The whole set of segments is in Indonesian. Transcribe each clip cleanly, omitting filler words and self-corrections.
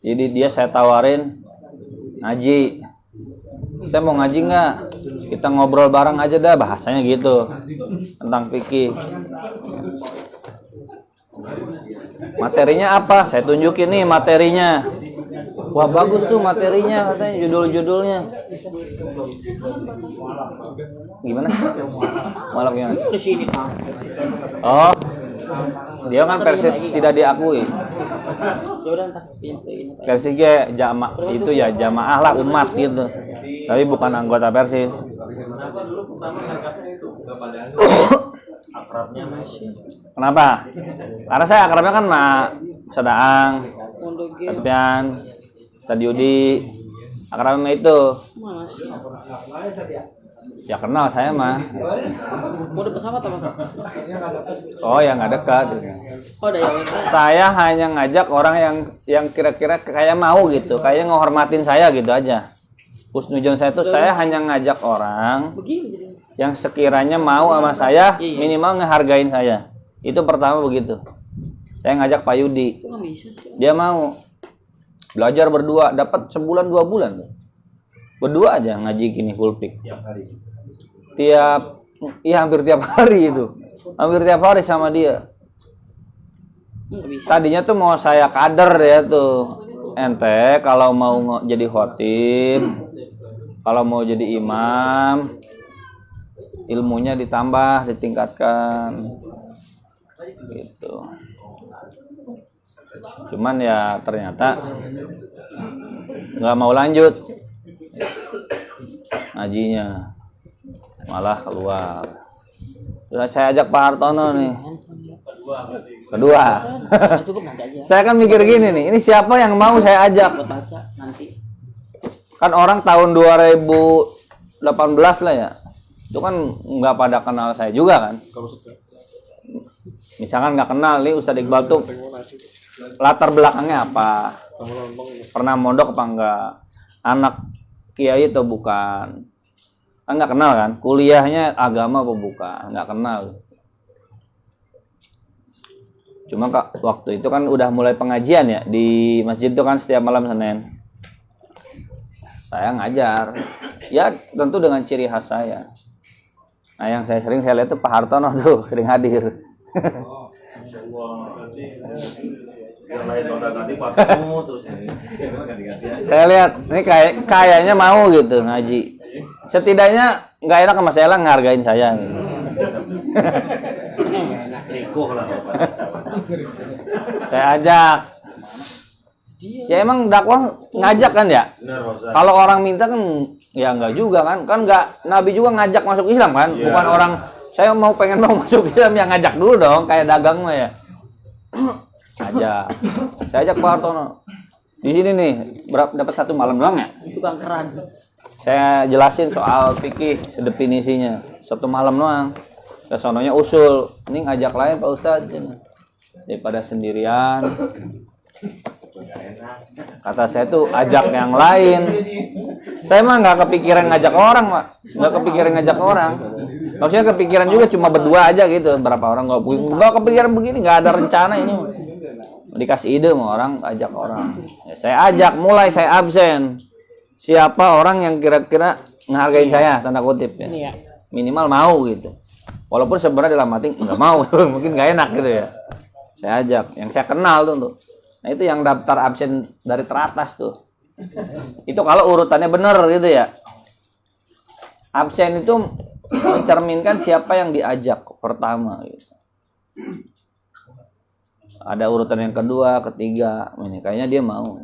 Jadi dia saya tawarin ngaji. Kita mau ngaji nggak? Kita ngobrol bareng aja dah, bahasanya gitu tentang fikih. Materinya apa? Saya tunjukin nih materinya. Wah bagus tuh materinya, katanya judul-judulnya. Gimana? Malah gimana? Oh, dia kan persis tidak diakui. Persis jamaah itu ya jamaah lah umat gitu. Tapi bukan anggota persis. Akrabnya masih. Kenapa? Karena saya akrabnya kan Sadaang, Kaspian, Stadiudi, akrabnya itu. Ya kenal saya mah. Mode pesawat apa? Oh ya nggak dekat. Oh ada yang Saya hanya ngajak orang yang kira-kira kayak mau gitu, kayak ngehormatin saya gitu aja. Husnudzon saya tuh saya hanya ngajak orang begini jadi. yang sekiranya mau sama saya, minimal ngehargain saya. Itu pertama begitu. Saya ngajak Pak Yudi. Kok nggak bisa sih? Dia mau belajar berdua, dapat sebulan 2 bulan tuh. Berdua aja ngaji gini full pick. Hampir tiap hari itu. Hampir tiap hari sama dia. Nggak bisa. Tadinya tuh mau saya kader ya tuh. Ente kalau mau jadi khotib, kalau mau jadi imam, ilmunya ditambah, ditingkatkan. Gitu. Cuman ya ternyata nggak mau lanjut ngajinya, malah keluar. Terus saya ajak Pak Hartono nih. Kedua. Cukup nanti aja. Saya kan mikir gini nih, ini siapa yang mau saya ajak? Buat baca nanti. Kan orang tahun 2018 lah ya. Itu kan nggak pada kenal saya juga kan. Misalkan nggak kenal nih Ustadz Iqbal tuh latar belakangnya apa? Pernah mondok apa enggak? Anak kiai atau bukan? Kan nggak kenal kan? Kuliahnya agama apa bukan? Nggak kenal. Cuma waktu itu kan udah mulai pengajian ya di masjid itu kan setiap malam Senin. Saya ngajar, ya tentu dengan ciri khas saya. Nah yang saya lihat tuh Pak Hartono tuh sering hadir. Saya lihat ini kayaknya mau gitu ngaji. Setidaknya nggak enak sama saya lah ngehargain saya. Gitu. Saya ajak. Ya emang dakwah ngajak kan ya? Kalau orang minta kan ya enggak juga kan? Kan enggak Nabi juga ngajak masuk Islam kan? Bukan orang saya pengen masuk Islam yang ngajak dulu dong, kayak dagang mah ya. Ajak. Saya ajak Pak Hartono. Di sini nih, dapat 1 malam doang ya? Tukang keran. Saya jelasin soal fikih sedefinisinya. 1 malam doang. Kesononya usul. Ini ngajak lain Pak Ustadz. Daripada sendirian. Kata saya tuh ajak yang lain. Saya mah nggak kepikiran ngajak orang, Pak. Nggak kepikiran ngajak orang. Maksudnya kepikiran juga cuma berdua aja gitu. Berapa orang nggak kepikiran begini, nggak ada rencana ini. Dikasih ide sama orang, ajak orang. Ya, saya ajak, mulai saya absen. Siapa orang yang kira-kira ngehargain saya, tanda kutip ya. Minimal mau gitu. Walaupun sebenarnya dalam hati nggak mau, mungkin nggak enak gitu ya. Saya ajak, yang saya kenal tuh. Nah itu yang daftar absen dari teratas tuh. Itu kalau urutannya bener gitu ya. Absen itu mencerminkan siapa yang diajak pertama gitu. Ada urutan yang kedua, ketiga. Ini kayaknya dia mau.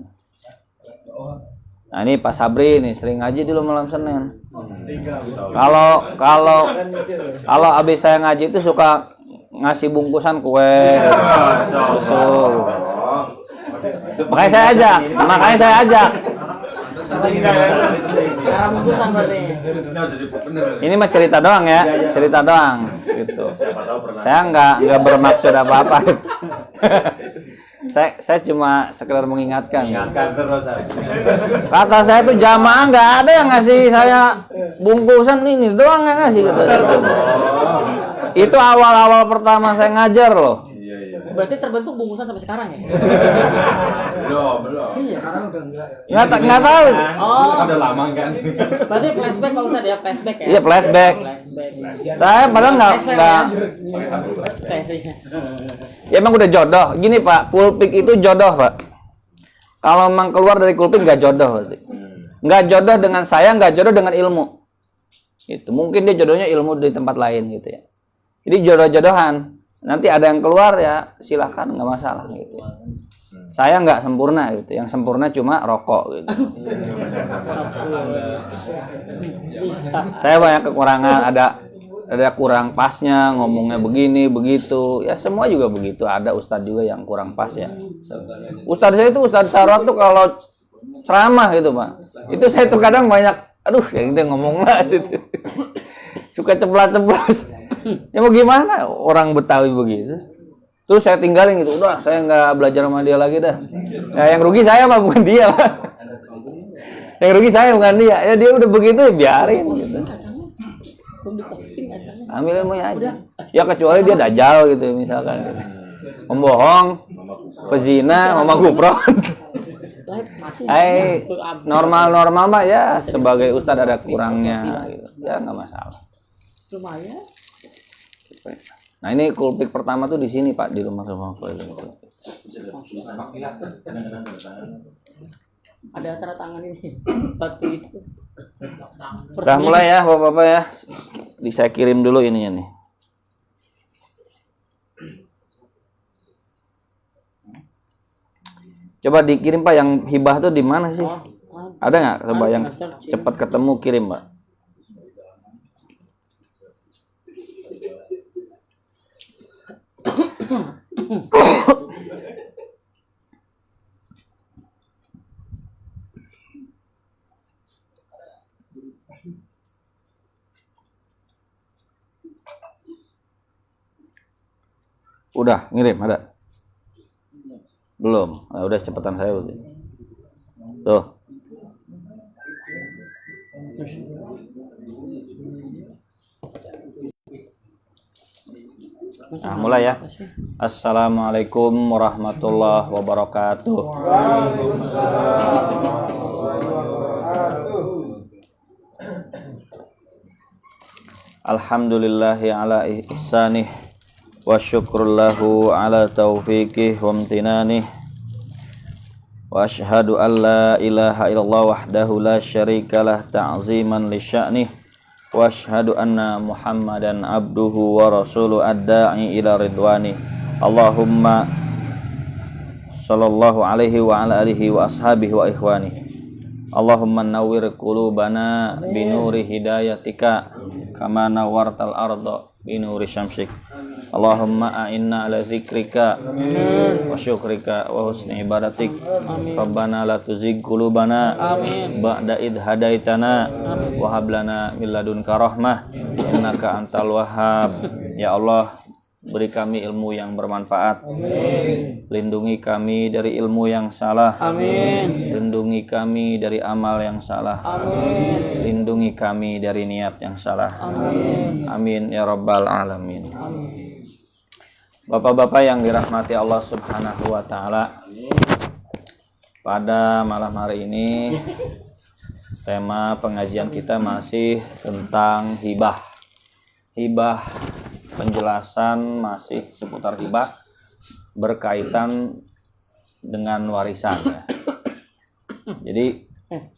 Nah ini Pak Sabri nih sering ngaji dulu malam Senin. Kalau abis saya ngaji itu suka ngasih bungkusan kue, susu. Makanya saya ajak. Cara bungkusan berarti. Ini mah cerita doang ya, cerita doang gitu. Saya nggak bermaksud apa-apa. Saya cuma sekedar mengingatkan. Kata saya tuh jamaah nggak ada yang ngasih saya bungkusan ini doang yang ngasih gitu. Itu awal-awal pertama saya ngajar loh. Berarti terbentuk bungkusan sampai sekarang ya? Nggak tahu. Oh, Udah lama kan? berarti flashback Pak Ustadz ya, flashback ya? Iya flashback. Flashback. Saya padahal nggak. Tesnya. Ya emang udah jodoh. Gini Pak, kulpik itu jodoh Pak. Kalau emang keluar dari kulpik nggak jodoh berarti. Nggak jodoh dengan saya, nggak jodoh dengan ilmu. Itu mungkin dia jodohnya ilmu di tempat lain gitu ya. Jadi jodoh-jodohan. Nanti ada yang keluar ya silakan nggak masalah gitu. Ya. Saya nggak sempurna gitu. Yang sempurna cuma rokok gitu. Bisa. Saya banyak kekurangan, ada kurang pasnya, ngomongnya begini, begitu. Ya semua juga begitu. Ada ustadz juga yang kurang pas ya. Ustadz saya itu Ustadz Sarwat tuh kalau ceramah gitu Pak. Itu saya tuh kadang banyak, aduh yang itu ngomong lah gitu. Suka ceplas-ceplos. Ya mau gimana orang Betawi begitu. Terus saya tinggalin gitu. Udah saya nggak belajar sama dia lagi dah. Ya yang rugi saya mah bukan dia Pak. Yang rugi saya bukan dia. Ya dia udah begitu ya biarin gitu. Belum diposting kacangnya. Ambil ilmunya aja. Ya kecuali dia dajjal gitu misalkan. Gitu. Pembohong, pezina, mama gupron. Live mati. Normal-normal mah ya sebagai ustadz ada kurangnya gitu. Ya nggak masalah. Lumayan. Nah ini kulpik pertama tuh di sini Pak, di rumah itu. Ada tanda tangan ini. Batu itu. Udah mulai ya Bapak-bapak ya. Saya kirim dulu ininya nih. Coba dikirim Pak yang hibah tuh di mana sih? Ada nggak? Coba yang cepat ketemu kirim Pak. Udah ngirim ada? Belum. Nah, udah cepetan saya berarti. Tuh. Nah, mulai ya. Assalamualaikum warahmatullahi wabarakatuh. Alhamdulillahi ala ihsanih wa syukrullahu ala taufiqih wa amtinanih wa ashhadu an la ilaha illallah wahdahu la syarikalah ta'ziman li sya'nih wa ashhadu anna muhammadan abduhu wa rasuluh ad-da'i ila ridwani Allahumma sallallahu alaihi wa ala alihi wa ashabihi wa ikhwani Allahumma nawwir qulubana binuri hidayatika kama nawwartal arda binuri syamsik Allahumma a'inna ala zikrika wa syukrika wa husni ibadatik Rabbana la tuzigh qulubana ba'da id hadaitana wa hab lana min ladunka rahmah innaka antal wahhab ya Allah beri kami ilmu yang bermanfaat. Amin. Lindungi kami dari ilmu yang salah. Amin. Lindungi kami dari amal yang salah. Amin. Lindungi kami dari niat yang salah. Amin. Amin ya rabbal alamin. Amin. Bapak-bapak yang dirahmati Allah Subhanahu wa taala. Pada malam hari ini tema pengajian kita masih tentang hibah. Hibah, penjelasan masih seputar hibah berkaitan dengan warisan ya. Jadi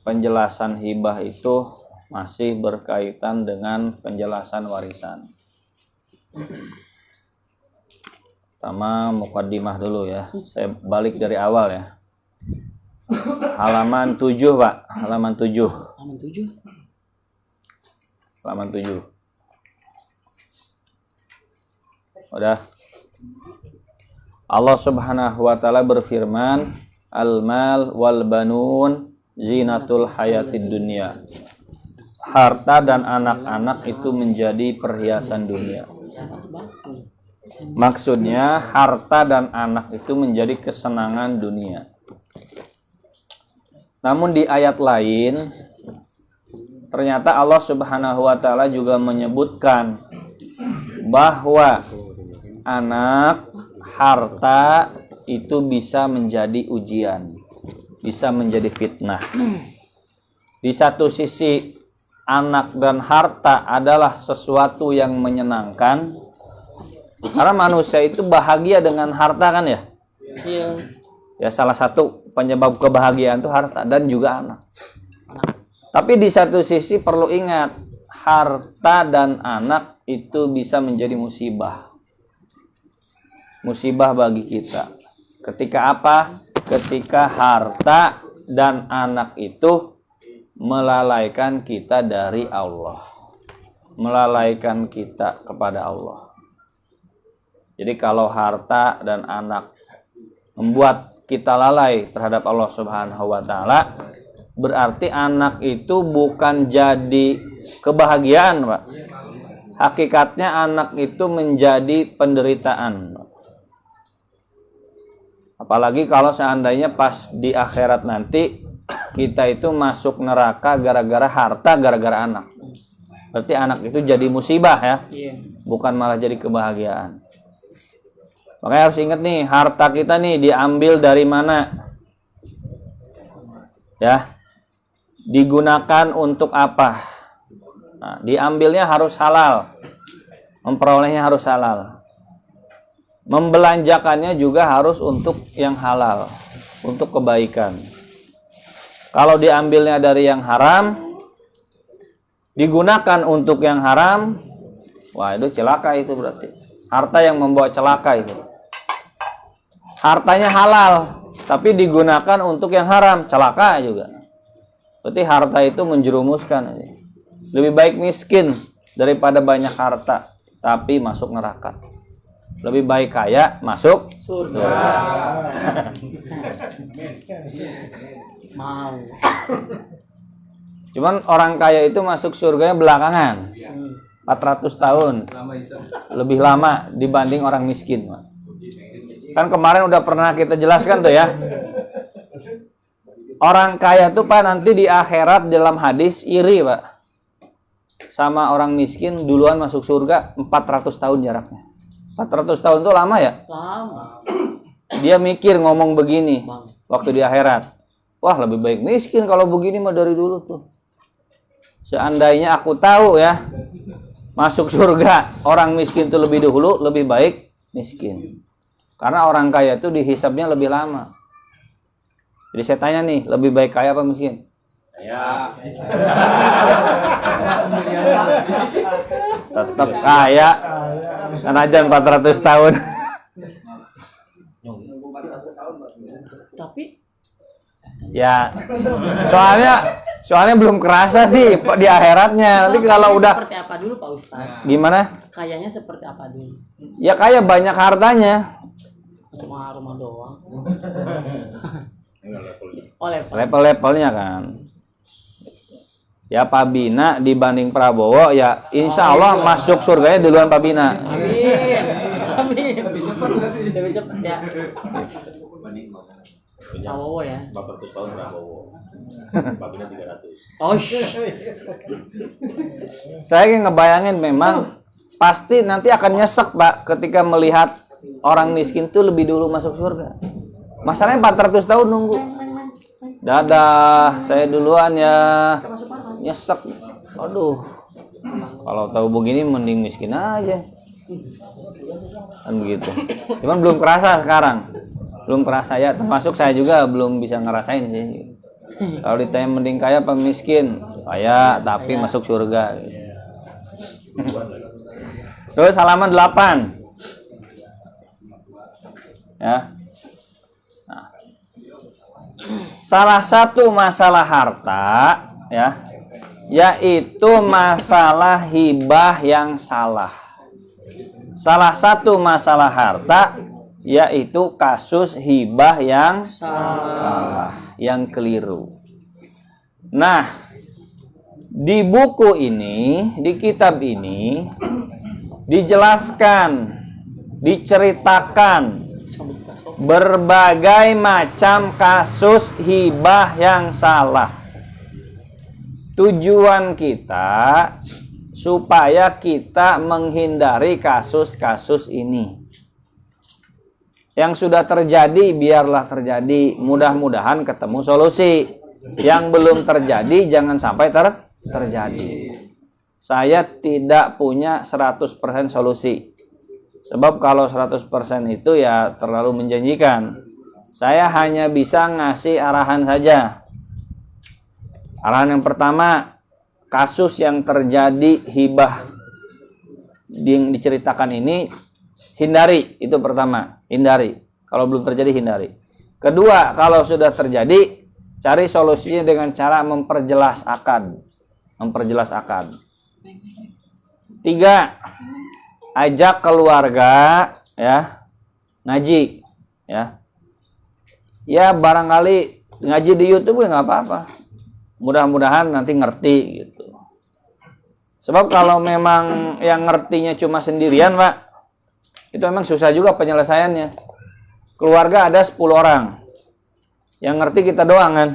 penjelasan hibah itu masih berkaitan dengan penjelasan warisan. Pertama mukaddimah dulu ya. Saya balik dari awal ya. Halaman 7, Pak. Halaman 7. Halaman 7. Halaman 7. Udah. Allah Subhanahu wa taala berfirman, "Al-mal wal banun zinatul hayatid dunya." Harta dan anak-anak itu menjadi perhiasan dunia. Maksudnya harta dan anak itu menjadi kesenangan dunia. Namun di ayat lain ternyata Allah Subhanahu wa taala juga menyebutkan bahwa anak, harta itu bisa menjadi ujian. bisa menjadi fitnah. Di satu sisi anak dan harta adalah sesuatu yang menyenangkan, karena manusia itu bahagia dengan harta kan ya. Iya. Ya salah satu penyebab kebahagiaan itu harta dan juga anak. Tapi di satu sisi perlu ingat, harta dan anak itu bisa menjadi musibah. Musibah bagi kita. Ketika apa? Ketika harta dan anak itu melalaikan kita dari Allah. Melalaikan kita kepada Allah. Jadi kalau harta dan anak membuat kita lalai terhadap Allah Subhanahu wa taala, berarti anak itu bukan jadi kebahagiaan, Pak. Hakikatnya anak itu menjadi penderitaan, Pak. Apalagi kalau seandainya pas di akhirat nanti kita itu masuk neraka gara-gara harta, gara-gara anak. Berarti anak itu jadi musibah ya. Iya. Bukan malah jadi kebahagiaan. Makanya harus ingat nih, harta kita nih diambil dari mana? Ya. Digunakan untuk apa? Nah, diambilnya harus halal. Memperolehnya harus halal. Membelanjakannya juga harus untuk yang halal, untuk kebaikan. Kalau diambilnya dari yang haram, digunakan untuk yang haram, wah itu celaka itu berarti. Harta yang membawa celaka itu. Hartanya halal, tapi digunakan untuk yang haram, celaka juga. Berarti harta itu menjerumuskan. Lebih baik miskin daripada banyak harta, tapi masuk neraka. Lebih baik kaya masuk Surga. Mau. Cuman orang kaya itu masuk surganya belakangan. 400 tahun. Lebih lama dibanding orang miskin, Pak. Kan kemarin udah pernah kita jelaskan tuh ya. Orang kaya tuh Pak nanti di akhirat dalam hadis iri, Pak. Sama orang miskin duluan masuk surga 400 tahun jaraknya. 400 tahun itu lama ya? Lama. Dia mikir ngomong begini Bang. waktu di akhirat. Wah, lebih baik miskin kalau begini mah dari dulu tuh. Seandainya aku tahu ya, masuk surga orang miskin itu lebih dahulu, lebih baik miskin. Karena orang kaya itu dihisabnya lebih lama. Jadi saya tanya nih, lebih baik kaya apa miskin? Ya. Tetap kaya. Kan aja 400 tahun. Tapi Ya. Soalnya belum kerasa sih di akhiratnya. Nanti kalau udah seperti apa dulu Pak Ustadz? gimana? Kayaknya seperti apa dulu? Ya kaya banyak hartanya. Cuma rumah doang. Oleh Pak. Level-levelnya kan. Ya Pak Bina dibanding Prabowo ya insya Allah masuk surganya duluan Pak Bina. Amin. Amin. Lebih cepat ya. Prabowo ya. 400 tahun Prabowo. Babina 300. Oh. Saya kayak ngebayangin memang pasti nanti akan nyesek Pak ketika melihat orang miskin tuh lebih dulu masuk surga. Masalahnya 400 tahun nunggu. Dadah, saya duluan ya. Nyesek. Aduh. Kalau tahu begini mending miskin aja. Kan begitu. Cuman belum kerasa sekarang. Belum kerasa ya, termasuk saya juga belum bisa ngerasain sih. Kalau ditanya mending kaya apa miskin? Kaya tapi masuk surga. Terus halaman 8. Ya. Nah. Salah satu masalah harta ya, yaitu masalah hibah yang salah. Salah satu masalah harta yaitu kasus hibah yang salah, yang keliru. Nah, di buku ini, di kitab ini dijelaskan, diceritakan berbagai macam kasus hibah yang salah. Tujuan kita supaya kita menghindari kasus-kasus ini. Yang sudah terjadi biarlah terjadi, mudah-mudahan ketemu solusi. Yang belum terjadi jangan sampai terjadi. Saya tidak punya 100% solusi. Sebab kalau 100% itu ya terlalu menjanjikan. Saya hanya bisa ngasih arahan saja. Arahan yang pertama, kasus yang terjadi hibah yang diceritakan ini hindari, itu pertama, hindari. Kalau belum terjadi hindari. Kedua, kalau sudah terjadi, cari solusinya dengan cara memperjelas akad. Memperjelas akad. 3, ajak keluarga ya ngaji ya. Ya barangkali ngaji di YouTube ya nggak apa-apa. Mudah-mudahan nanti ngerti gitu. Sebab kalau memang yang ngertinya cuma sendirian, Pak, itu memang susah juga penyelesaiannya. Keluarga ada 10 orang. Yang ngerti kita doang kan.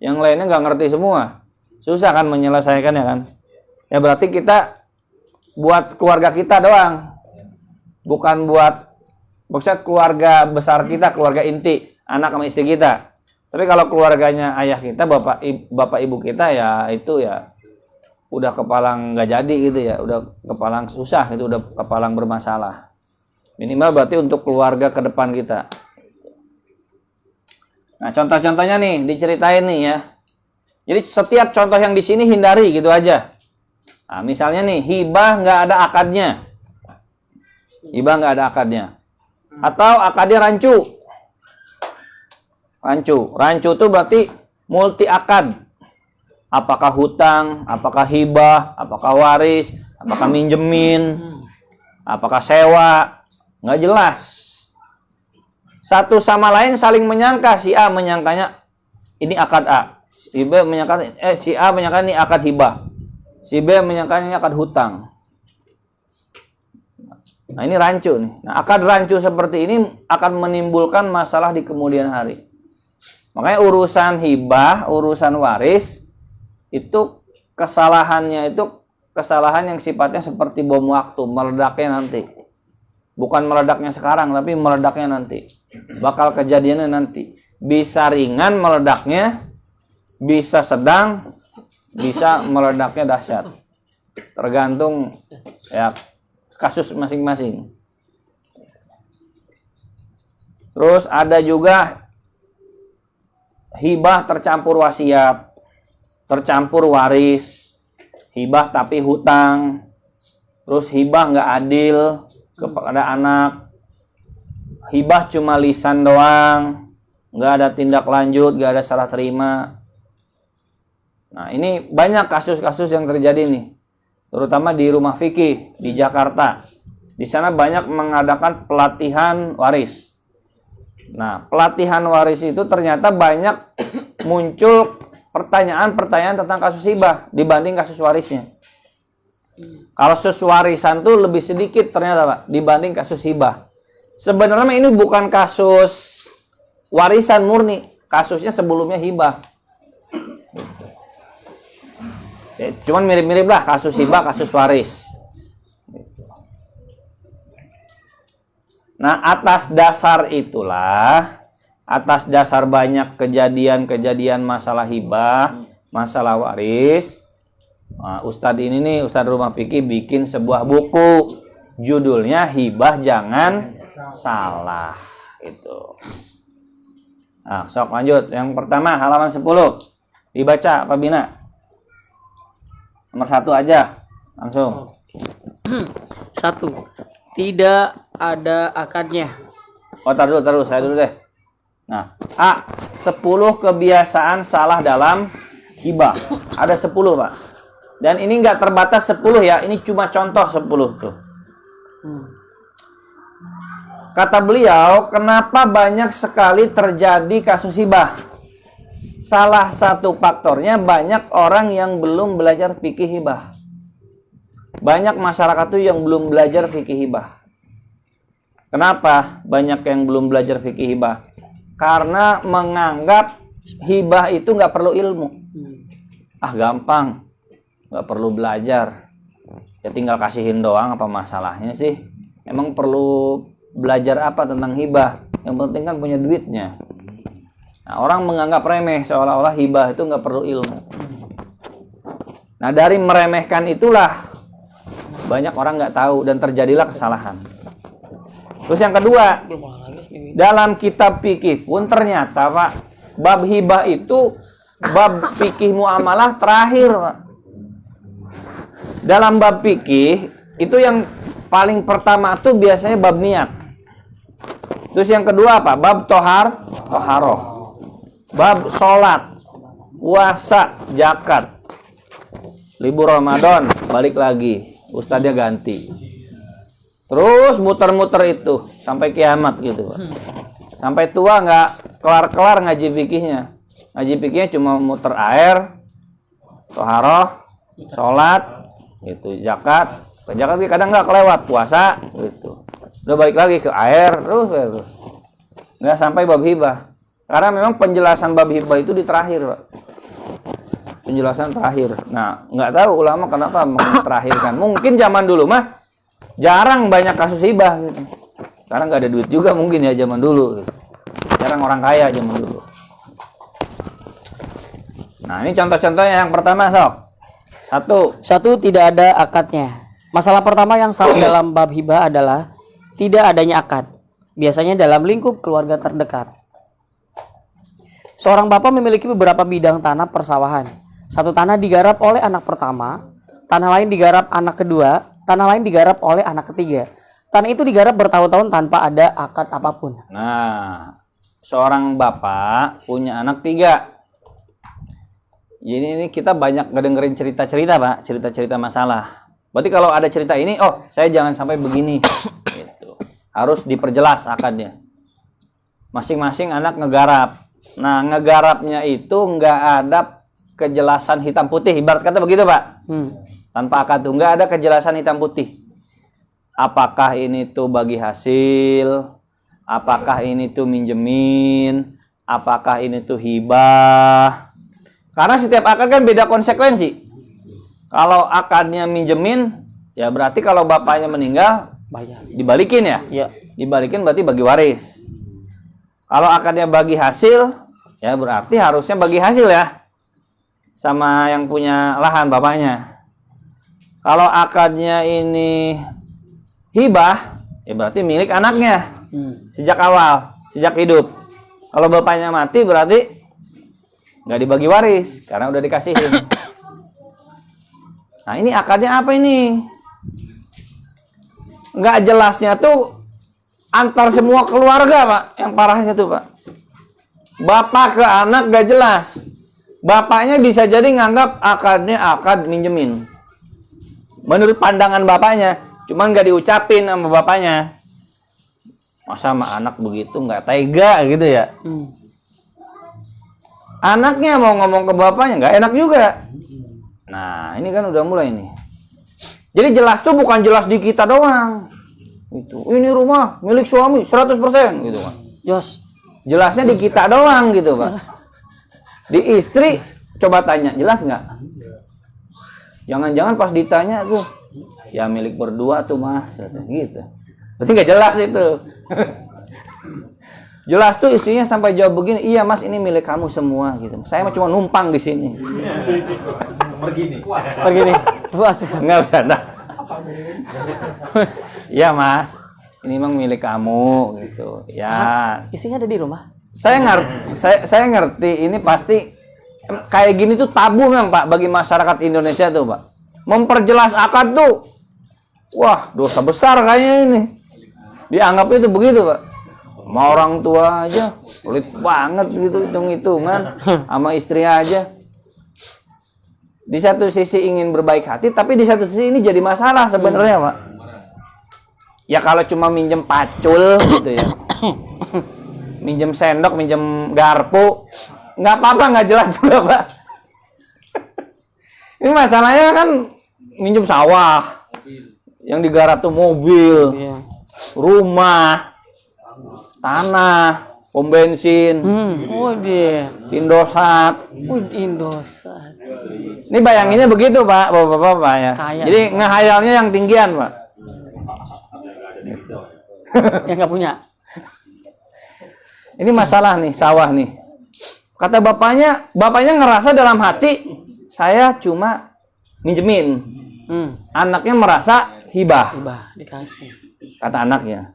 Yang lainnya nggak ngerti semua. Susah kan menyelesaikannya kan. Ya berarti kita buat keluarga kita doang. Bukan buat maksudnya keluarga besar kita, keluarga inti, anak sama istri kita. Tapi kalau keluarganya ayah kita, bapak ibu kita ya itu ya udah kepalang nggak jadi gitu ya, udah kepalang susah itu, udah kepalang bermasalah. Minimal berarti untuk keluarga ke depan kita. Nah, contoh-contohnya nih diceritain nih ya. Jadi setiap contoh yang di sini hindari gitu aja. Nah, misalnya nih hibah nggak ada akadnya. Hibah nggak ada akadnya. Atau akadnya rancu. Rancu itu berarti multi akad. Apakah hutang, apakah hibah, apakah waris, apakah minjemin, apakah sewa, nggak jelas. Satu sama lain saling menyangka, si A menyangkanya ini akad A, si B menyangka si A menyangka ini akad hibah, si B menyangka ini akad hutang. Nah ini rancu nih. Nah akad rancu seperti ini akan menimbulkan masalah di kemudian hari. Makanya urusan hibah, urusan waris itu kesalahannya itu kesalahan yang sifatnya seperti bom waktu, meledaknya nanti. Bukan meledaknya sekarang, tapi meledaknya nanti. Bakal kejadiannya nanti. Bisa ringan meledaknya, bisa sedang, bisa meledaknya dahsyat. Tergantung ya kasus masing-masing. Terus ada juga hibah tercampur wasiat, tercampur waris, hibah tapi hutang, terus hibah nggak adil kepada anak, hibah cuma lisan doang, nggak ada tindak lanjut, nggak ada serah terima. Nah ini banyak kasus-kasus yang terjadi nih, terutama di rumah fikih di Jakarta. Di sana banyak mengadakan pelatihan waris. Nah, pelatihan waris itu ternyata banyak muncul pertanyaan-pertanyaan tentang kasus hibah dibanding kasus warisnya. Kalau kasus warisan tuh lebih sedikit ternyata, Pak, dibanding kasus hibah. Sebenarnya ini bukan kasus warisan murni, kasusnya sebelumnya hibah. Ya, cuman mirip-mirip lah kasus hibah, kasus waris. Nah, atas dasar itulah, atas dasar banyak kejadian-kejadian masalah hibah, masalah waris, nah, Ustadz ini nih, Ustadz Rumah Fikih bikin sebuah buku, judulnya Hibah Jangan Salah. Itu. Nah, sok lanjut. Yang pertama halaman 10. Dibaca Pak Bina. Nomor 1 aja. Langsung. 1. Tidak ada akadnya. Oh, taruh dulu, saya dulu deh. Nah, A. 10 kebiasaan salah dalam hibah. Ada 10, Pak. Dan ini nggak terbatas 10 ya, ini cuma contoh 10 tuh. Kata beliau, kenapa banyak sekali terjadi kasus hibah? Salah satu faktornya banyak orang yang belum belajar fikih hibah. Banyak masyarakat tuh yang belum belajar fikih hibah. Kenapa banyak yang belum belajar fikih hibah? Karena menganggap hibah itu nggak perlu ilmu. Ah gampang, nggak perlu belajar. Ya tinggal kasihin doang, apa masalahnya sih? Emang perlu belajar apa tentang hibah. Yang penting kan punya duitnya. Nah, orang menganggap remeh seolah-olah hibah itu nggak perlu ilmu. Nah, dari meremehkan itulah banyak orang nggak tahu dan terjadilah kesalahan. Terus yang kedua, dalam kitab fikih pun ternyata Pak, bab hibah itu bab fikih muamalah terakhir Pak. Dalam bab fikih itu yang paling pertama tuh biasanya bab niat. Terus yang kedua apa? Bab toharoh. Bab sholat, puasa, zakat. Libur Ramadan, balik lagi. Ustadznya ganti. Terus muter-muter itu sampai kiamat gitu Pak. Sampai tua nggak kelar-kelar ngaji fikihnya. Ngaji fikihnya cuma muter air, toharoh, sholat, gitu, zakat kadang nggak kelewat, puasa gitu, udah balik lagi ke air terus nggak sampai bab hibah, karena memang penjelasan bab hibah itu di terakhir Pak. Penjelasan terakhir. Nah, nggak tahu ulama kenapa terakhirkan. Mungkin zaman dulu mah jarang banyak kasus hibah gitu, karena nggak ada duit juga mungkin ya zaman dulu gitu. Jarang orang kaya zaman dulu. Nah, ini contoh-contohnya. Yang pertama sok. Satu, tidak ada akadnya. Masalah pertama yang salah dalam bab hibah adalah tidak adanya akad. Biasanya dalam lingkup keluarga terdekat. Seorang bapak memiliki beberapa bidang tanah persawahan. Satu tanah digarap oleh anak pertama, tanah lain digarap anak kedua, tanah lain digarap oleh anak ketiga. Tanah itu digarap bertahun-tahun tanpa ada akad apapun. Nah, seorang bapak punya anak 3. Jadi ini kita banyak ngedengerin cerita-cerita Pak, cerita-cerita masalah. Berarti kalau ada cerita ini, oh saya jangan sampai begini. Gitu. Harus diperjelas akadnya. Masing-masing anak ngegarap. Nah, ngegarapnya itu nggak ada kejelasan hitam putih. Ibarat kata begitu Pak. Tanpa akad tuh nggak ada kejelasan hitam putih. Apakah ini tuh bagi hasil? Apakah ini tuh minjemin? Apakah ini tuh hibah? Karena setiap akad kan beda konsekuensi. Kalau akadnya minjemin, ya berarti kalau bapaknya meninggal, bayar. Dibalikin ya? Iya. Dibalikin berarti bagi waris. Kalau akadnya bagi hasil, ya berarti harusnya bagi hasil ya. Sama yang punya lahan bapaknya. Kalau akadnya ini hibah, ya berarti milik anaknya. Sejak awal, sejak hidup. Kalau bapaknya mati berarti nggak dibagi waris karena udah dikasihin. Nah, ini akadnya apa ini? Nggak jelasnya tuh antar semua keluarga Pak. Yang parahnya tuh Pak, bapak ke anak nggak jelas. Bapaknya bisa jadi nganggap akadnya akad minjemin menurut pandangan bapaknya, cuman nggak diucapin sama bapaknya. Masa sama anak begitu nggak tega gitu ya. Anaknya mau ngomong ke bapaknya nggak enak juga. Nah, ini kan udah mulai nih. Jadi jelas tuh bukan jelas di kita doang. Itu. Ini rumah milik suami 100% gitu kan. Yes. Jelasnya di kita doang gitu, Pak. Di istri coba tanya, jelas nggak? Jangan-jangan pas ditanya tuh, ya milik berdua tuh Mas, gitu. Berarti nggak jelas itu. Jelas tuh istrinya sampai jawab begini, iya Mas ini milik kamu semua gitu. Saya cuma numpang di sini. Pergi nih. Nggak bercanda. Iya Mas, ini memang milik kamu gitu. Ya. Istrinya ada di rumah. Saya ngerti ini pasti kayak gini tuh tabu memang Pak bagi masyarakat Indonesia tuh Pak. Memperjelas akad tuh, wah dosa besar kayaknya ini. Dianggap itu begitu Pak. Sama orang tua aja pelit banget gitu hitung-hitungan, sama istri aja. Di satu sisi ingin berbaik hati, tapi di satu sisi ini jadi masalah sebenarnya Pak. Ya kalau cuma minjem pacul gitu ya, minjem sendok, minjem garpu, nggak apa-apa, nggak jelas juga Pak. Ini masalahnya kan minjem sawah, yang digarap tuh mobil, rumah, tanah, pom bensin, Indosat. Indosat. Ini bayanginnya begitu Pak, bapak-bapak ya. Kaya. Jadi ngehayalnya yang tinggian Pak. Yang nggak punya. Ini masalah nih, sawah nih. Kata bapaknya ngerasa dalam hati, saya cuma minjemin. Anaknya merasa hibah. Hibah, dikasih. Kata anaknya.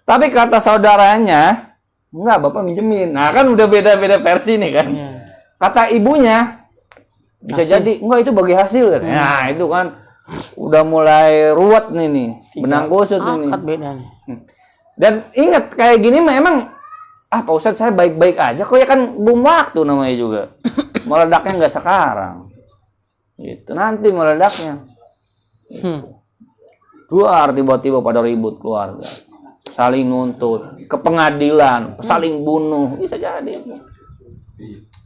Tapi kata saudaranya, enggak, bapak minjemin. Nah kan udah beda-beda versi nih kan. Iya. Kata ibunya, bisa Hasil. jadi, enggak itu bagi hasil. Nah itu kan, udah mulai ruwet nih. Benang kusut ini. Akad beda nih. Dan ingat, kayak gini memang, Pak Ustadz saya baik-baik aja, kok ya kan belum waktu namanya juga. Meledaknya nggak sekarang. Gitu, nanti meledaknya. Keluar tiba-tiba pada ribut keluarga. Saling nuntut, ke pengadilan, saling bunuh, bisa jadi.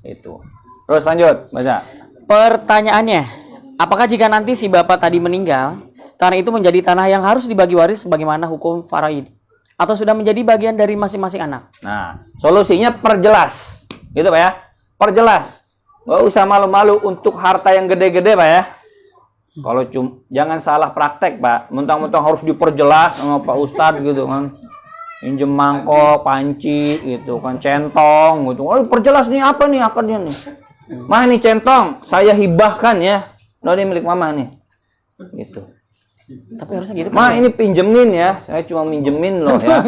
Itu. Terus lanjut, baca. Pertanyaannya, apakah jika nanti si bapak tadi meninggal, tanah itu menjadi tanah yang harus dibagi waris sebagaimana hukum faraid? Atau sudah menjadi bagian dari masing-masing anak? Nah, solusinya perjelas. Gitu Pak ya. Perjelas. Nggak usah malu-malu untuk harta yang gede-gede Pak ya. Kalau jangan salah praktek Pak. Mentang-mentang harus diperjelas sama Pak Ustadz gitu kan. Pinjem mangkok, panci gitu kan, centong gitu. Oh, perjelas nih apa nih akadnya nih. Mah nih centong, saya hibahkan ya. Nah, ini milik mama nih. Gitu. Tapi harusnya gitu. Ma ini pinjemin ya, saya cuma minjemin loh ya.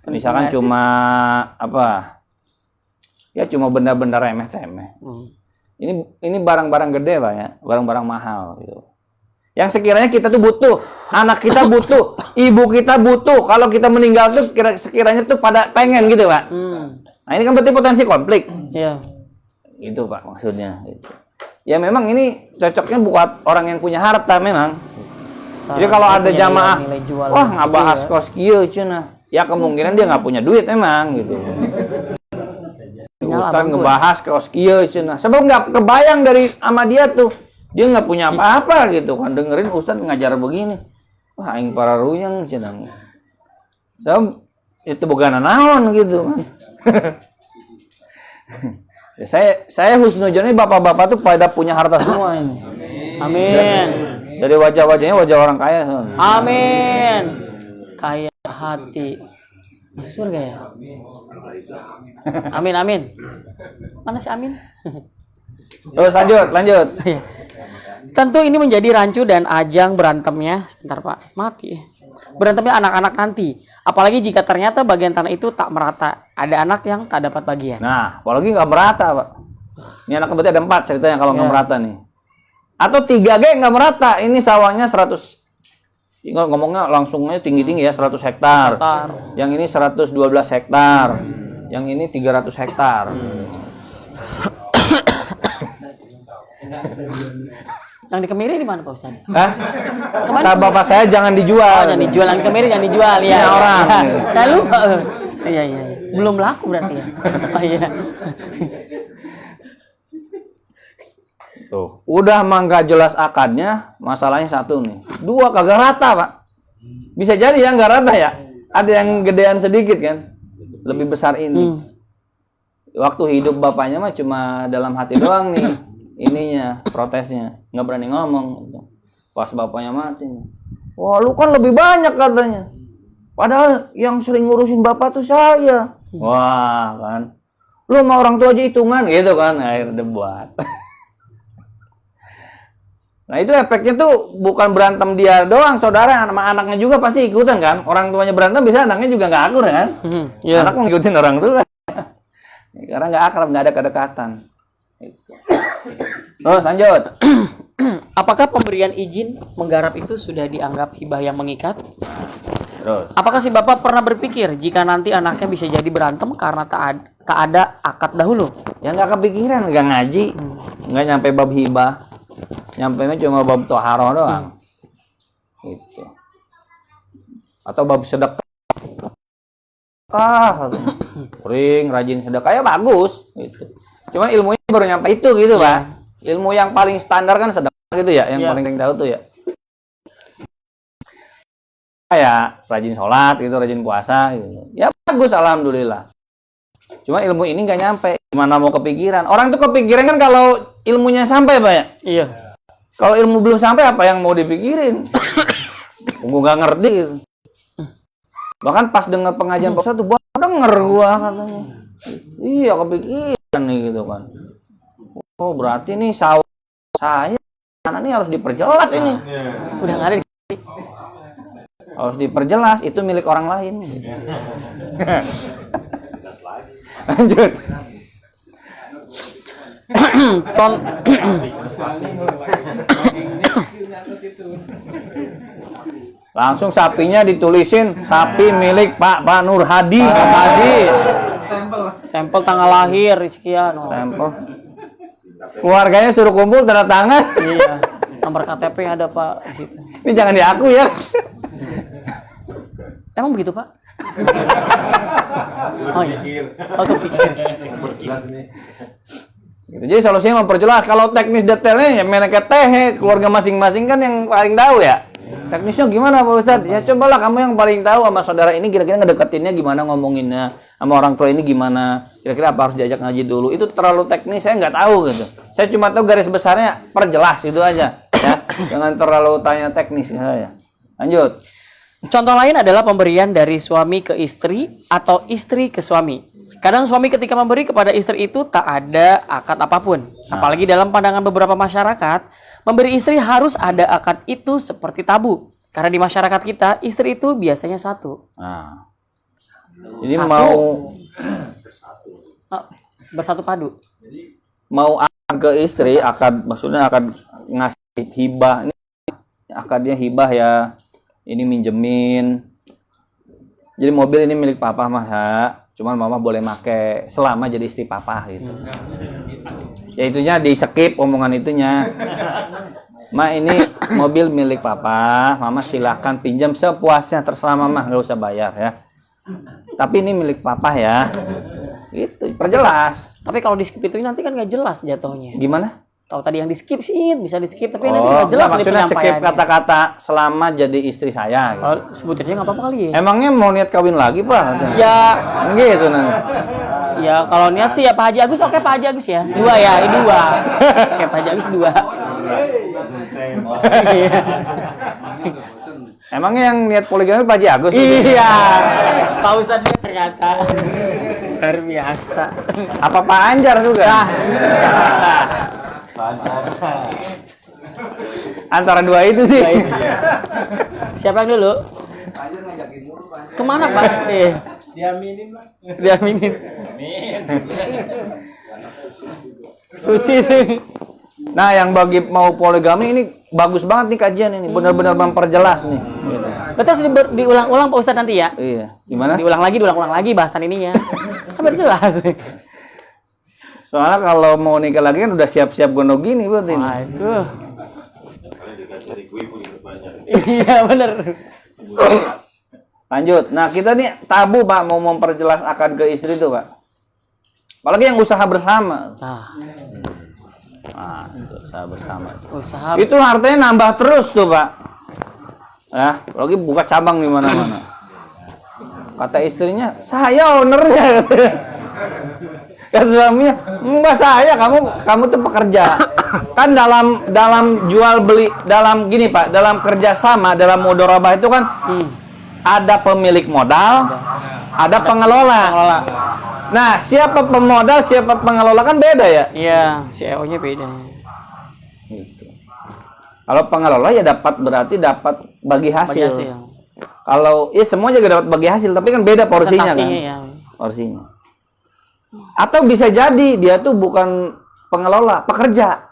Misalkan cuma apa? Ya cuma benda-benda remeh-temeh. Ini barang-barang gede Pak ya, barang-barang mahal gitu. Yang sekiranya kita tuh butuh, anak kita butuh, ibu kita butuh. Kalau kita meninggal tuh sekiranya tuh pada pengen gitu Pak. Nah ini kan berarti potensi konflik. Iya. Itu Pak maksudnya. Gitu. Ya memang ini cocoknya buat orang yang punya harta memang. Jadi kalau ada jamaah, wah nggak bahas kos kieu cenah. Ya kemungkinan dia nggak punya duit emang gitu. Ustaz ngebahas kos kieu cenah. Sebab nggak kebayang dari sama dia tuh. Dia nggak punya apa-apa gitu kan. Dengerin Ustaz ngajar begini. Wah aing para ruyeng cenah. Sebab itu bukan naon gitu kan. Ya, saya husnuzon ini bapak-bapak tuh pada punya harta semua ini. Amin. Dari wajah-wajahnya wajah orang kaya. Amin. Kaya hati. Masuk surga ya? Amin, amin. Mana si Amin? Terus lanjut. Tentu ini menjadi rancu dan ajang berantemnya. Sebentar Pak, mati. Berantemnya anak-anak nanti. Apalagi jika ternyata bagian tanah itu tak merata. Ada anak yang tak dapat bagian. Nah, apalagi nggak merata Pak. Ini anak berarti ada 4 ceritanya kalau nggak merata nih. Atau 3G nggak merata. Ini sawahnya 100. Ngomongnya langsungnya tinggi-tinggi ya, 100 hektar. Yang ini 112 hektar. Yang ini 300 hektar. Yang di Kemiri di mana Pak Ustadz? Hah? Kata bapak saya jangan dijual. Oh, jangan dijual. Yang di Kemiri jangan dijual. Ya, Punya orang. Saya lupa. Iya. Belum laku berarti ya. Oh iya. Tuh, udah mah nggak jelas akadnya, masalahnya satu nih. 2 kagak rata, Pak. Bisa jadi ya nggak rata ya. Ada yang gedean sedikit kan. Lebih besar ini. Waktu hidup bapaknya mah cuma dalam hati doang nih. Ininya, protesnya. Nggak berani ngomong. Gitu. Pas bapaknya mati nih. Wah, lu kan lebih banyak katanya. Padahal yang sering ngurusin bapak tuh saya. Wah, kan. Lu sama orang tua aja hitungan gitu kan. Akhir debat. Nah itu efeknya tuh bukan berantem dia doang, saudara sama anaknya juga pasti ikutan kan. Orang tuanya berantem bisa anaknya juga nggak akur kan. Anak mau ngikutin orang tua. Karena nggak akrab, nggak ada kedekatan. Terus lanjut. Apakah pemberian izin menggarap itu sudah dianggap hibah yang mengikat? Terus. Apakah si bapak pernah berpikir jika nanti anaknya bisa jadi berantem karena tak ada akad dahulu? Ya nggak kepikiran, nggak ngaji, nggak nyampe bab hibah. Nyampainya cuma bab toharo doang. Gitu. Atau bab sedekah. Ring, rajin sedekah ya bagus gitu. Cuman ilmunya baru nyampe itu gitu, Pak. Ilmu yang paling standar kan sedekah gitu ya, yang paling sering tahu tuh ya. Ya, rajin sholat gitu, rajin puasa gitu. Ya bagus alhamdulillah. Cuma ilmu ini nggak nyampe. Gimana mau kepikiran? Orang tuh kepikiran kan kalau ilmunya sampai, Pak ya? Iya. Kalau ilmu belum sampai apa yang mau dipikirin? Gue nggak ngerti gitu. Bahkan pas dengar pengajian Pak Ustadz tuh, baru denger gua katanya. Iya, kepikiran nih gitu kan. Oh, berarti nih saya anak ini harus diperjelas ini. Udah nggak ada. Harus diperjelas, itu milik orang lain. Lanjut. Langsung sapinya ditulisin, sapi milik Pak Nur Hadi. Stempel tanggal lahir sekian. Oh. Stempel. Keluarganya suruh kumpul tanda tangan. Iya. Nomor KTP ada Pak di situ. Ini jangan diaku ya. Emang begitu Pak? Oh iya. Oh kepikir. Gitu. Jadi solusinya memperjelas. Kalau teknis detailnya ya meneket teh, keluarga masing-masing kan yang paling tahu ya. Teknisnya gimana Pak Ustadz? Ya cobalah kamu yang paling tahu sama saudara ini kira-kira ngedeketinnya gimana, ngomonginnya sama orang tua ini gimana, kira-kira apa harus diajak ngaji dulu. Itu terlalu teknis, saya nggak tahu gitu. Saya cuma tahu garis besarnya, perjelas itu aja ya. Jangan terlalu tanya teknis saya. Lanjut. Contoh lain adalah pemberian dari suami ke istri atau istri ke suami. Kadang suami ketika memberi kepada istri itu tak ada akad apapun. Apalagi dalam pandangan beberapa masyarakat, memberi istri harus ada akad itu seperti tabu. Karena di masyarakat kita, istri itu biasanya satu. Nah. Jadi Satu. Bersatu padu. mau akad ke istri, akad maksudnya akad ngasih hibah. Ini akadnya hibah ya. Ini minjemin. Jadi mobil ini milik papa mah ya. Cuman mama boleh make selama jadi istri papa gitu. Ya itunya di skip omongan itunya. Ma ini mobil milik papa, mama silakan pinjam sepuasnya terserah mama, nggak usah bayar ya. Tapi ini milik papa ya. Gitu, perjelas. Tapi kalau di skip itu nanti kan nggak jelas jatuhnya. Gimana? Tahu tadi yang di skip sih bisa di skip tapi nanti nggak jelas enggak, nih maksudnya skip penyampaiannya. kata-kata selama jadi istri saya gitu. Kalau sebutinnya nggak apa-apa kali ya. Emangnya mau niat kawin lagi, Pak? Ya, Gitu nanti. ya kalau niat sih ya Pak Haji Agus, oke Pak Haji Agus ya. Dua ya, ini dua. Oke Pak Haji Agus dua. Iya. Emangnya yang niat poligami Pak Haji Agus? Iya. Pak Ustadz ternyata luar biasa. Apa Pak Anjar juga? Antara dua itu sih. Siapa yang dulu? Kemana Pak? Diaminin Pak. Diaminin. Susi sih. Nah, yang bagi mau poligami ini bagus banget nih kajian ini, benar-benar memperjelas nih. Gitu. Betul harus diulang-ulang Pak Ustadz nanti ya. Iya, gimana? Diulang lagi bahasan ininya. Kan biar jelas. Soalnya kalau mau nikah lagi kan udah siap-siap gondok gini buat ini. Waduh. Kalian dikasih ibu-ibu yang banyak. Iya bener. Lanjut. Nah, kita nih tabu Pak mau memperjelas akad ke istri itu Pak. Apalagi yang usaha bersama. Nah, itu usaha bersama. Usaha. Itu hartanya nambah terus tuh Pak. Ya, apalagi buka cabang di mana-mana. Kata istrinya, saya ownernya. Kan suaminya, enggak saya, kamu tuh pekerja. Kan dalam jual beli, dalam gini Pak, dalam kerjasama, dalam mudharabah itu kan ada pemilik modal, ada pengelola. Nah, siapa pemodal, siapa pengelola kan beda ya. Iya, CEO-nya beda. Gitu. Kalau pengelola ya berarti dapat bagi hasil. Kalau ya semua juga dapat bagi hasil, tapi kan beda porsinya kan. Ya. Porsinya. Atau bisa jadi dia tuh bukan pengelola, pekerja.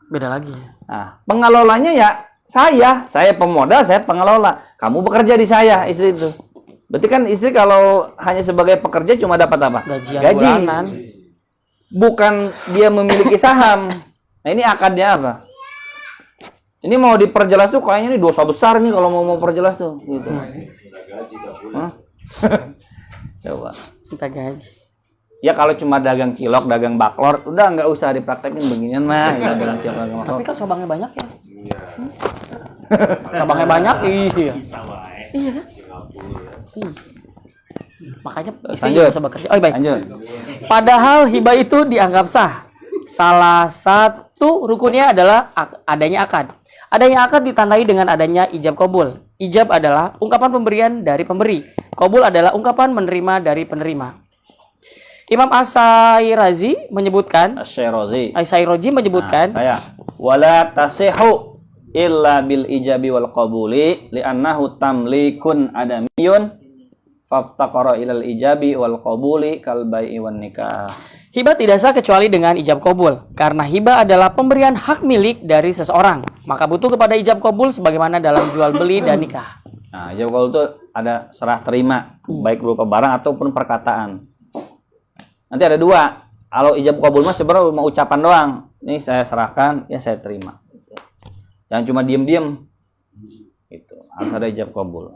Beda lagi. Nah, pengelolanya ya saya pemodal, saya pengelola. Kamu bekerja di saya, istri itu. Berarti kan istri kalau hanya sebagai pekerja cuma dapat apa? Gaji. Bulanan. Bukan dia memiliki saham. Nah, ini akadnya apa? Ini mau diperjelas tuh kayaknya ini dosa besar nih kalau mau perjelas tuh gitu. Hah? Coba. Kita gaji. Ya kalau cuma dagang cilok, dagang baklor, udah nggak usah dipraktekin beginian mah, ya, dagang cilok, dagang baklor. Tapi kan cabangnya banyak ya. Cabangnya banyak, iya. Iya kan? Makanya istri Lanjut. bisa bekerja. Oh, baik. Lanjut. Padahal hibah itu dianggap sah. Salah satu rukunnya adalah adanya akad. Adanya akad ditandai dengan adanya ijab kabul. Ijab adalah ungkapan pemberian dari pemberi. Qabul adalah ungkapan menerima dari penerima. Imam As-Syairazi menyebutkan, Asy-Syairazi menyebutkan, saya wala tasihu illa bil ijabi wal qabuli li'annahu tamlikun adamiyun faftaqara ilal ijabi wal qabuli kal bai'i wan nikah. hibah tidak sah kecuali dengan ijab qabul, karena hibah adalah pemberian hak milik dari seseorang, maka butuh kepada ijab qabul sebagaimana dalam jual beli dan nikah. Nah, ijab qabul itu ada serah terima, baik berupa barang ataupun perkataan. Nanti ada dua. Kalau ijab qabul mah sebenarnya cuma ucapan doang. Ini saya serahkan, ya saya terima. Jangan cuma diem-diem. Itu harus ada ijab qabul.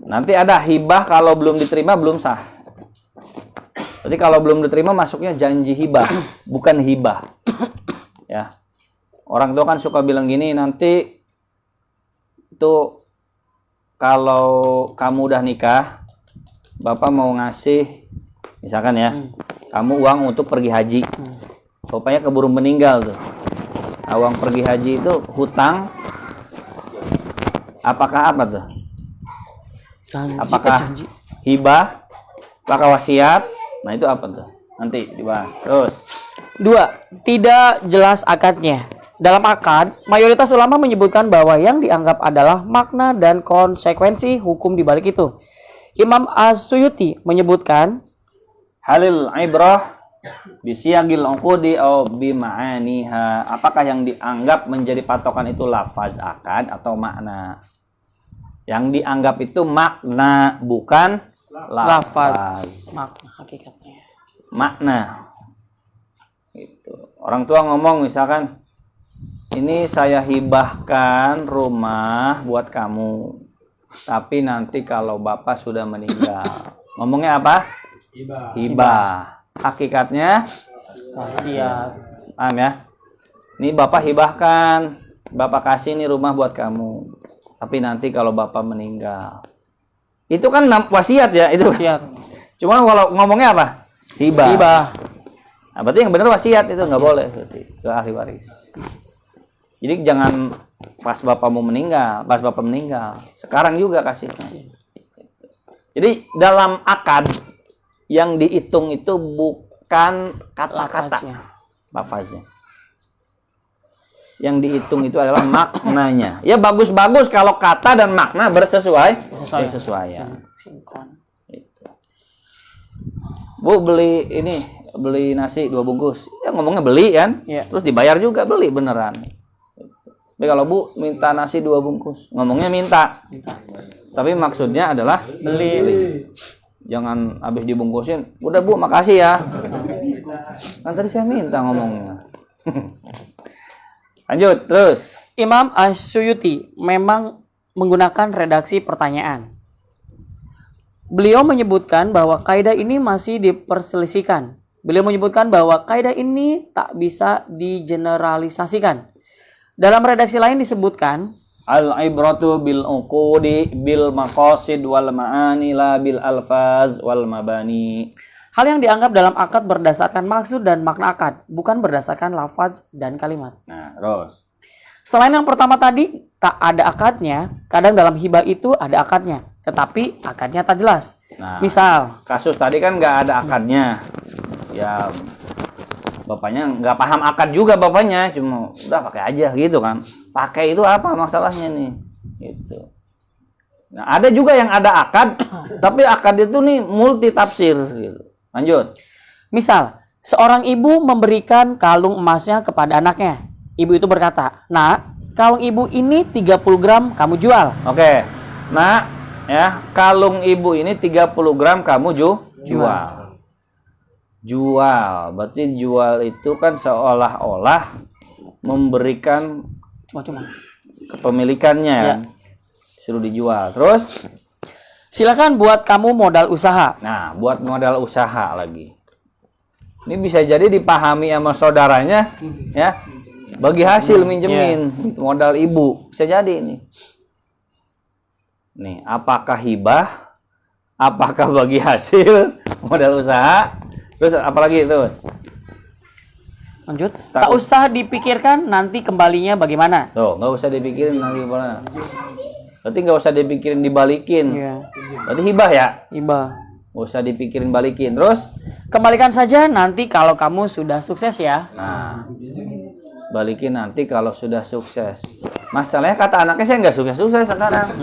Nanti ada hibah kalau belum diterima belum sah. Jadi kalau belum diterima masuknya janji hibah, bukan hibah. Ya. Orang tua kan suka bilang gini, nanti itu kalau kamu udah nikah, Bapak mau ngasih, misalkan ya, kamu uang untuk pergi haji. Bapaknya keburu meninggal tuh. Nah, uang pergi haji itu hutang. Apakah apa tuh? Apakah hibah? Apakah wasiat? Nah itu apa tuh? Nanti dibahas. Terus. 2. Tidak jelas akadnya. Dalam akad, mayoritas ulama menyebutkan bahwa yang dianggap adalah makna dan konsekuensi hukum di balik itu. Imam As-Suyuti menyebutkan, Halil ibrah bisiyagil uqudi au bima'aniha. Apakah yang dianggap menjadi patokan itu lafaz akad atau makna? Yang dianggap itu makna, bukan lafaz. Makna hakikatnya. Makna. Itu. Orang tua ngomong misalkan, ini saya hibahkan rumah buat kamu. Tapi nanti kalau Bapak sudah meninggal. Ngomongnya apa? Hibah. Hakikatnya Wasiat. paham ya? Ini Bapak hibahkan, Bapak kasih nih rumah buat kamu. Tapi nanti kalau Bapak meninggal. Itu kan wasiat ya, itu. Wasiat. Cuma kalau ngomongnya apa? Hibah. Hibah. Nah, berarti yang benar wasiat itu nggak boleh berarti ke ahli waris. Jadi jangan pas bapakmu meninggal, pas bapak meninggal. Sekarang juga kasihnya. Jadi dalam akad yang dihitung itu bukan kata-kata, lafaznya. Yang dihitung itu adalah maknanya. Ya bagus-bagus kalau kata dan makna bersesuaian. Sinkron. Itu. Bu beli nasi 2 bungkus. Ya ngomongnya beli kan? Iya. Terus dibayar juga beli beneran. Tapi kalau Bu minta nasi 2 bungkus, ngomongnya minta. Tapi maksudnya adalah Beli. Jangan habis dibungkusin. Udah Bu, makasih ya. Kan tadi saya minta ngomongnya. Lanjut terus. Imam As-Suyuti memang menggunakan redaksi pertanyaan. Beliau menyebutkan bahwa kaidah ini masih diperselisihkan. Beliau menyebutkan bahwa kaidah ini tak bisa digeneralisasikan. Dalam redaksi lain disebutkan, Al-ibratu bil uqudi bil maqasid wal ma'ani la bil alfaz wal mabani. hal yang dianggap dalam akad berdasarkan maksud dan makna akad, bukan berdasarkan lafaz dan kalimat. Nah, terus. Selain yang pertama tadi, tak ada akadnya, kadang dalam hibah itu ada akadnya, tetapi akadnya tak jelas. Nah, Misal, kasus tadi kan nggak ada akadnya. Ya, bapaknya nggak paham akad juga bapaknya, cuma udah pakai aja gitu kan. Pakai itu apa masalahnya nih? Gitu. Nah, ada juga yang ada akad, tapi akad itu nih multi tafsir gitu. Lanjut. misal, seorang ibu memberikan kalung emasnya kepada anaknya. Ibu itu berkata, "Nak, kalung ibu ini 30 gram kamu jual." Oke. Nah, ya, kalung ibu ini 30 gram kamu jual. Jual. Berarti jual itu kan seolah-olah memberikan Cuma-cuma. kepemilikannya Ya. kan. Suruh dijual. Terus, Silakan buat kamu modal usaha. nah, buat modal usaha lagi. Ini bisa jadi dipahami sama saudaranya, ya. Bagi hasil minjemin modal ibu. Bisa jadi ini. Nih, apakah hibah? Apakah bagi hasil modal usaha? Terus apalagi terus? Lanjut. Tak usah dipikirkan nanti kembalinya bagaimana. Tuh, nggak usah dipikirin nanti gimana. Berarti nggak usah dipikirin dibalikin. Iya. Berarti hibah ya? Hibah. Nggak usah dipikirin balikin. Terus? Kembalikan saja nanti kalau kamu sudah sukses ya. Nah, balikin nanti kalau sudah sukses. Masalahnya kata anaknya saya nggak sukses-sukses sekarang.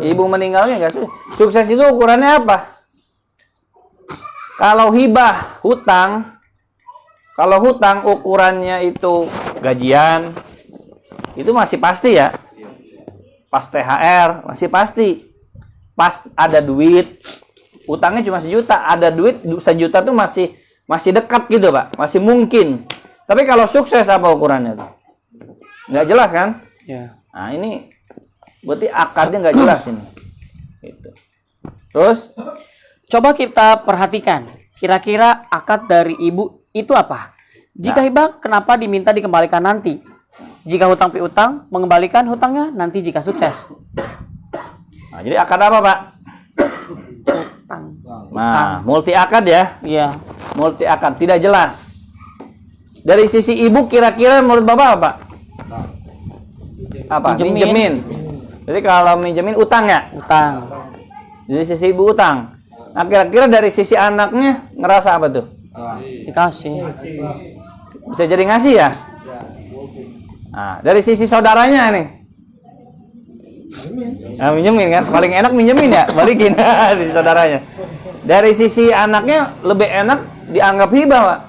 Ibu meninggalnya nggak sukses. Sukses itu ukurannya apa? Kalau hibah, hutang, kalau hutang ukurannya itu gajian, itu masih pasti ya. Pas THR masih pasti. Pas ada duit, utangnya cuma 1 juta, ada duit 1 juta tuh masih dekat gitu Pak, masih mungkin. Tapi kalau sukses apa ukurannya tuh? Nggak jelas kan? Ya. Nah ini berarti akadnya nggak jelas ini. Gitu. Terus? Coba kita perhatikan, kira-kira akad dari ibu itu apa? Jika hibah, kenapa diminta dikembalikan nanti? Jika hutang piutang, mengembalikan hutangnya nanti jika sukses. Nah, jadi akad apa Pak? Hutang. Nah, multi akad ya. Iya. Multi akad, tidak jelas. Dari sisi ibu kira-kira menurut Bapak apa? Apa? Minjemin. Jadi kalau minjemin utang ya? Utang. Dari sisi ibu utang. Nah, kira-kira dari sisi anaknya ngerasa apa tuh? Dikasih. Bisa jadi ngasih ya? Nah, dari sisi saudaranya nih. Nah, minjemin kan? Paling enak minjemin ya? Balikin dari saudaranya. Dari sisi anaknya lebih enak dianggap hibah, Pak.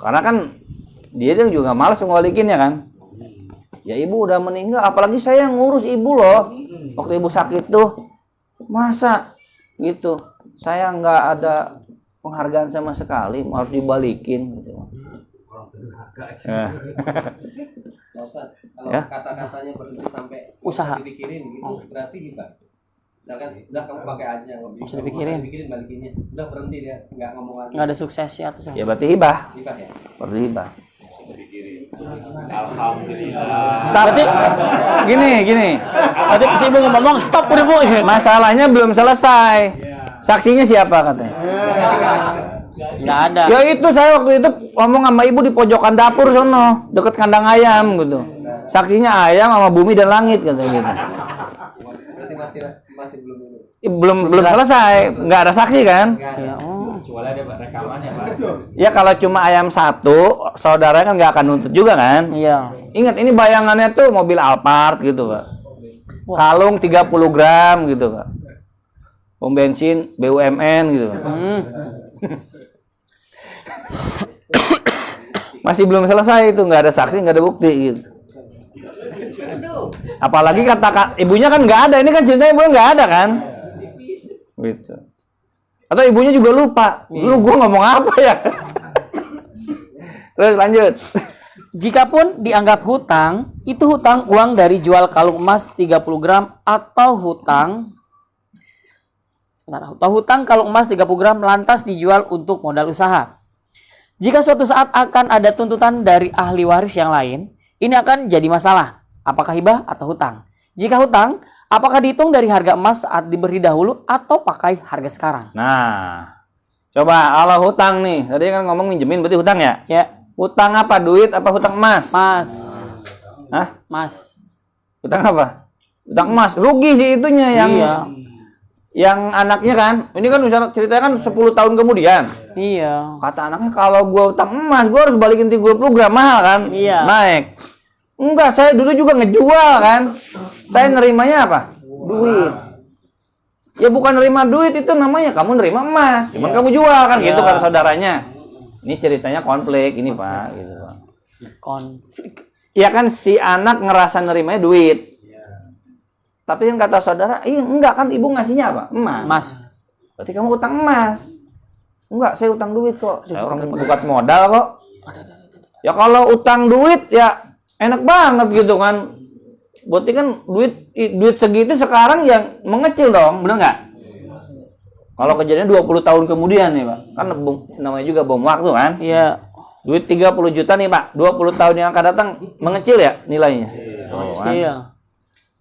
Karena kan dia juga malas ngembalikinnya kan. Ya ibu udah meninggal, apalagi saya yang ngurus ibu loh. Waktu ibu sakit tuh. Masa gitu? Saya nggak ada penghargaan sama sekali, harus dibalikin gitu. Ya. Kalau Ya. kata-katanya berhenti sampai Usaha. dipikirin gitu berarti hibah. Misalkan udah kamu pakai aja nggak Usah dipikirin. dipikirin balikinnya. Udah berhenti dia nggak ngomong lagi. Nggak ada sukses ya atau Ya berarti hibah. Hibah ya. Berarti hibah. Alhamdulillah. Tapi gini. Berarti pas ibu ngomong stop udah bu. Masalahnya belum selesai. Saksinya siapa katanya? Nggak ada. Ya itu saya waktu itu ngomong sama ibu di pojokan dapur sono, deket kandang ayam gitu. Saksinya ayam sama bumi dan langit katanya gitu. Berarti masih belum ini. Belum selesai, nggak ada saksi kan? Ya, oh. Kecuali ada rekamannya, Pak. Ya kalau cuma ayam satu, saudara kan nggak akan nuntut juga kan? Iya. Ingat ini bayangannya tuh mobil Alphard gitu Pak. Kalung 30 gram gitu Pak. Pom bensin BUMN gitu Pak. Masih belum selesai itu, nggak ada saksi, nggak ada bukti gitu. Apalagi kata ibunya kan nggak ada, ini kan ceritanya ibunya nggak ada kan? Gitu. Atau ibunya juga lupa, lu gua ngomong apa ya? Terus lanjut. Jikapun dianggap hutang, itu hutang uang dari jual kalung emas 30 gram atau hutang kalung emas 30 gram lantas dijual untuk modal usaha. Jika suatu saat akan ada tuntutan dari ahli waris yang lain, ini akan jadi masalah. Apakah hibah atau hutang? Jika hutang, apakah dihitung dari harga emas saat diberi dahulu atau pakai harga sekarang? Nah, coba kalau hutang nih, tadi kan ngomong minjemin berarti hutang ya? Ya, Hutang apa? Duit apa hutang emas? Mas. Hah? Mas. Hutang apa? Hutang emas. Rugi sih itunya yang Iya. yang anaknya kan. Ini kan misalnya ceritanya kan 10 tahun kemudian. Iya. Kata anaknya kalau gua hutang emas, gua harus balikin 30 gram mahal kan? Iya. Naik. Enggak, saya dulu juga ngejual kan. Saya nerimanya apa? Duit. Ya bukan nerima duit itu namanya kamu nerima emas, cuman kamu jual kan gitu kata saudaranya. Ini ceritanya konflik ini Pak, gitu Pak. Konflik. Iya kan si anak ngerasa nerimanya duit. Tapi yang kata saudara, iya enggak kan ibu ngasihnya apa? Emas. Mas. Berarti kamu utang emas. Enggak, saya utang duit kok. Saya orang bukan modal kok. Ya kalau utang duit ya enak banget gitu kan. Berarti kan duit segitu sekarang yang mengecil dong, bener nggak? Kalau kejadian 20 tahun kemudian nih Pak. Kan namanya juga bom waktu kan. Iya. Duit 30 juta nih Pak, 20 tahun yang akan datang mengecil ya nilainya. Oh, kan? Iya.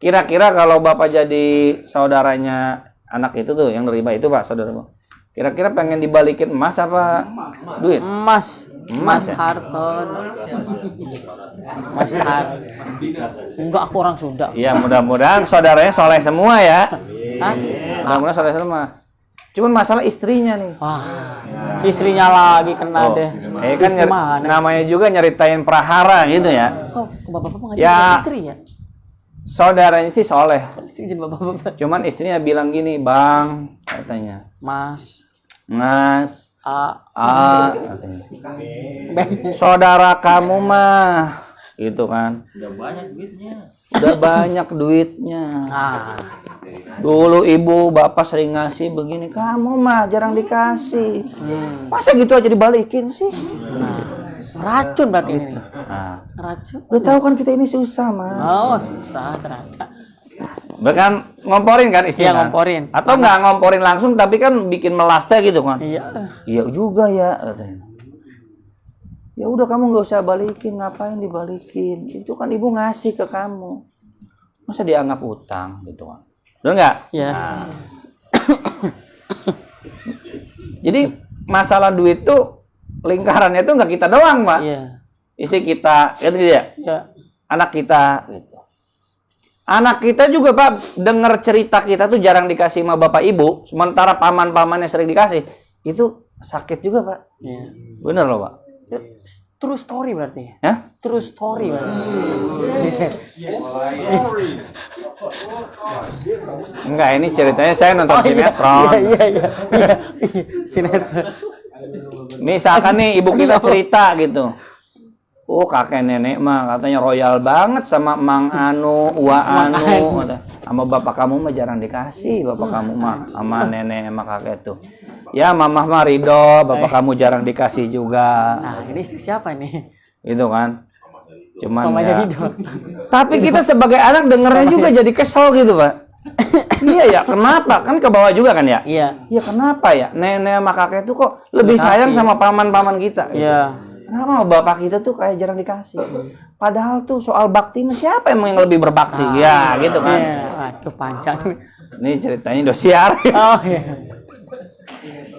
Kira-kira kalau Bapak jadi saudaranya anak itu tuh yang nerima itu Pak, saudara. Kira-kira pengen dibalikin emas apa duit? Emas. Mas ya? Hartono. Mas Har. Enggak, aku orang Sunda. Iya, mudah-mudahan saudaranya soleh semua ya. Hah? Mudah-mudahan soleh semua. Cuman masalah istrinya nih. Wah, istrinya lagi kena deh. Kan Istri mana? namanya juga nyeritain prahara gitu ya. Oh, bapak-bapak ngaji Ya. istri ya? Saudaranya sih soleh. Istri jadi bapak-bapak. Cuman istrinya bilang gini, Bang, katanya. Mas. Mas, katanya. Ben. Saudara kamu mah, gitu kan. Udah banyak duitnya. Udah banyak duitnya. Ah, Dulu ibu bapak sering ngasih begini, kamu mah jarang dikasih. Masa gitu aja dibalikin sih? racun berarti ini. Nah, Racun. udah tahu kan kita ini susah, Mas. Oh, susah ternyata. Bahkan ngomporin kan istrinya. Iya, kan? ngomporin. Atau nggak ngomporin langsung tapi kan bikin melasnya gitu kan. Iya. Iya juga ya, katanya. Ya udah kamu nggak usah balikin, ngapain dibalikin? Itu kan ibu ngasih ke kamu. Masa dianggap utang gitu kan? Benar nggak? Iya. Nah. Jadi masalah duit tuh lingkarannya tuh nggak kita doang, Pak. Iya. Istri kita, gitu ya. Iya. Anak kita, gitu. Anak kita juga, Pak, denger cerita kita tuh jarang dikasih sama bapak ibu, sementara paman-pamannya sering dikasih. Itu sakit juga, Pak. Iya. Bener loh, Pak. True story berarti. Hah? True story berarti. Enggak, ini ceritanya saya nonton Oh, iya. sinetron. Iya. Sinetron. Misalkan nih ibu kita cerita gitu. Oh, kakek nenek mah katanya royal banget sama Mang Anu, Ua Anu, kata. Sama bapak kamu mah jarang dikasih, bapak kamu mah sama nenek sama kakek tuh. Ya, mamah mah ridho, bapak kamu jarang dikasih juga. Nah, ini istri siapa nih? Gitu kan. Cuman Mamanya ya. Ridho. Tapi kita sebagai anak dengernya juga jadi kesel gitu, Pak. Iya ya, kenapa? Kan ke bawah juga kan ya? Iya. Ya kenapa ya? Nenek sama kakek tuh kok lebih sayang Dikasih. sama paman-paman kita? Gitu. Iya. Kenapa sama bapak kita tuh kayak jarang dikasih? Padahal tuh soal bakti mah siapa emang yang lebih berbakti? Ya, gitu kan. Iya. Aduh, panjang. Ini ceritanya dosiar. Oh, iya.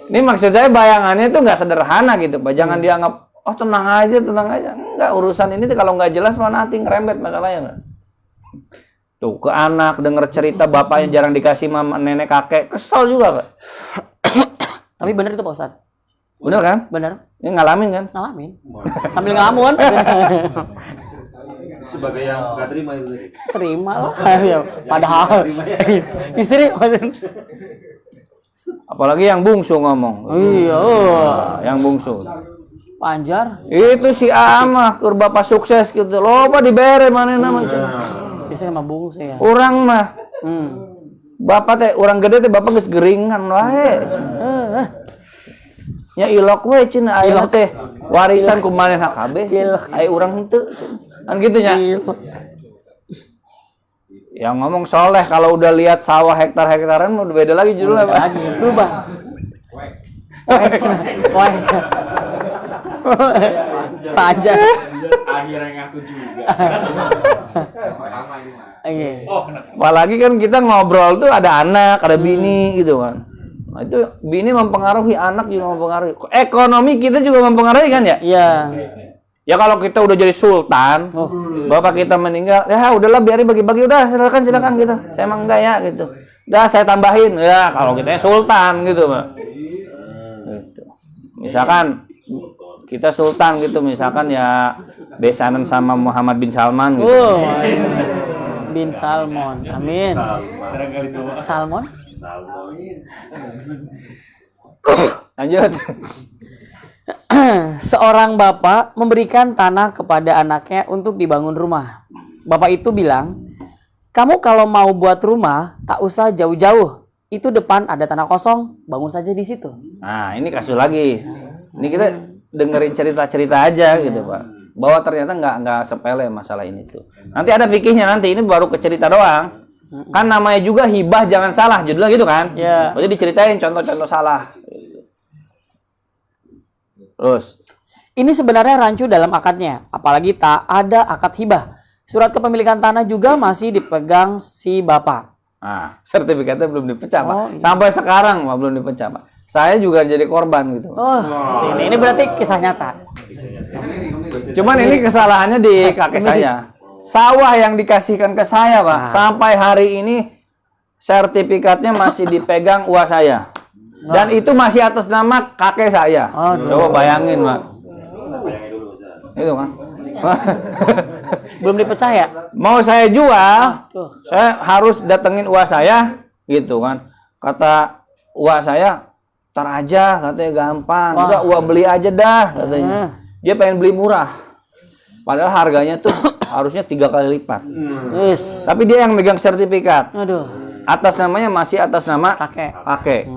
Ini maksudnya bayangannya tuh nggak sederhana gitu, Pak. Jangan dianggap, oh tenang aja. Enggak, urusan ini tuh kalau nggak jelas mah nanti ngerembet masalahnya, Pak. Tuh, ke anak denger cerita bapaknya jarang dikasih mama, nenek, kakek, kesel juga, Pak. Tapi bener itu Pak Ustadz. Bener kan? Bener. Ini ngalamin kan? Ngalamin. Sambil ngelamun. Sebagai yang nggak terima itu tadi. Terima lah. Ya, padahal istri Apalagi yang bungsu ngomong. iya. Yang bungsu. Panjar. Itu si Amah, kur bapak sukses gitu. Loba dibere mana namanya. Biasanya sama bungsu ya. Orang mah, bapak teh, orang gede teh bapak geus geringan wae. Ya ilok we cenah aya teh warisan ku manehna kabeh. Aya urang henteu. Kan gitu nya. Yang ngomong soleh kalau udah lihat sawah hektar-hektaran udah beda lagi judulnya, Pak. Lagi berubah. Wah. Panjar. Akhirnya ngaku juga. Iya. Apalagi kan kita ngobrol tuh ada anak, ada bini gitu kan. Nah, itu bini mempengaruhi, anak juga mempengaruhi. Ekonomi kita juga mempengaruhi kan ya? Iya. Ya kalau kita udah jadi sultan, bapak kita meninggal, ya udahlah biarin bagi-bagi, udah silakan gitu. Saya emang enggak ya gitu. Udah saya tambahin, ya kalau kita sultan gitu, Pak. Gitu. Misalkan kita sultan gitu, misalkan ya besanan sama Muhammad bin Salman gitu. Bin Salmon. Amin. Barangkali dua. Salmon? Lanjut. Seorang bapak memberikan tanah kepada anaknya untuk dibangun rumah. Bapak itu bilang, kamu kalau mau buat rumah, tak usah jauh-jauh. Itu depan ada tanah kosong, bangun saja di situ. Nah, ini kasus lagi. Ini kita dengerin cerita-cerita aja gitu, Pak. Bahwa ternyata nggak sepele masalah ini tuh. Nanti ada fikihnya nanti, ini baru ke cerita doang. Kan namanya juga hibah jangan salah, judulnya gitu kan? Ya. Berarti diceritain contoh-contoh salah. Terus, Ini sebenarnya rancu dalam akadnya, apalagi tak ada akad hibah. Surat kepemilikan tanah juga masih dipegang si bapak. nah, sertifikatnya belum dipecah, Pak. Oh, iya. Sampai sekarang, Pak, belum dipecah, Pak. Saya juga jadi korban gitu. Oh, ini berarti kisah nyata. Cuman ini kesalahannya di kakek saya. Sawah yang dikasihkan ke saya, Pak, sampai hari ini sertifikatnya masih dipegang uang saya. Dan itu masih atas nama kakek saya. Coba bayangin, Pak. Bayangin dulu, Ustaz. Itu kan. Belum dipercaya. Mau saya jual, saya harus datengin uang saya, gitu kan. Kata uang saya, tar aja, katanya gampang. Udah uang beli aja dah, katanya. Dia pengen beli murah. Padahal harganya tuh harusnya 3 kali lipat. Yes. Tapi dia yang megang sertifikat. Aduh. Atas namanya masih atas nama kakek.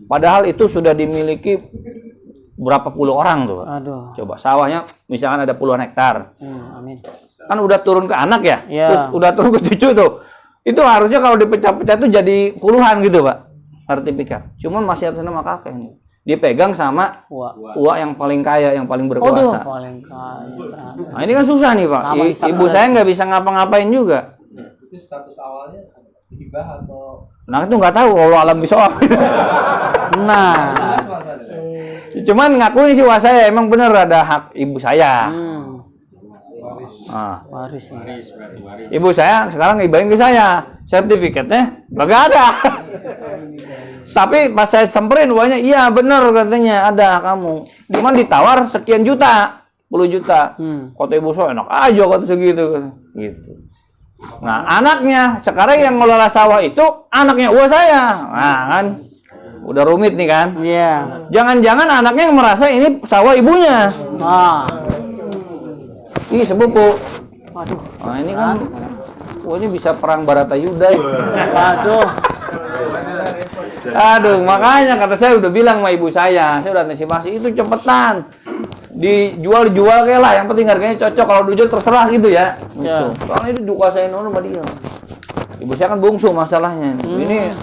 Padahal itu sudah dimiliki berapa puluh orang tuh, Pak. Aduh. Coba sawahnya misalkan ada puluhan hektar. Amin. Kan udah turun ke anak ya? Iya. Terus udah turun ke cucu tuh. Itu harusnya kalau dipecah-pecah tuh jadi puluhan gitu, Pak. Sertifikat. Cuman masih atas nama kakek nih. Dipegang sama uak yang paling kaya, yang paling berkuasa. Paling kaya. Nah ini kan susah nih, Pak. Ibu saya nggak bisa ngapa-ngapain juga. Itu status awalnya hibah atau Nah itu nggak tahu, Allah alam bisawab. Nah. jelas masalahnya. Cuman ngakuin sih wah saya emang bener ada hak ibu saya. Nah, Waris. ibu saya sekarang ngibahin ke saya, sertifikatnya nggak ada. Tapi pas saya semperin uangnya, iya bener katanya ada kamu. Cuman ditawar sekian juta, 10 juta. Kata ibu saya enak aja kata segitu, gitu. Nah anaknya sekarang yang ngelola sawah itu anaknya uang saya. Nah kan, udah rumit nih kan. Iya. Jangan-jangan anaknya yang merasa ini sawah ibunya. Ih sepupu. Waduh. Nah ini kan, wah ini bisa perang Baratayuda. Waduh. Aduh, makanya kata saya udah bilang sama ibu saya udah antisipasi itu cepetan dijual kayak lah, yang penting harganya cocok, kalau dijual terserah gitu ya. Gitu. Soalnya itu dikuasain orang sama dia. Ibu saya kan bungsu masalahnya. Ini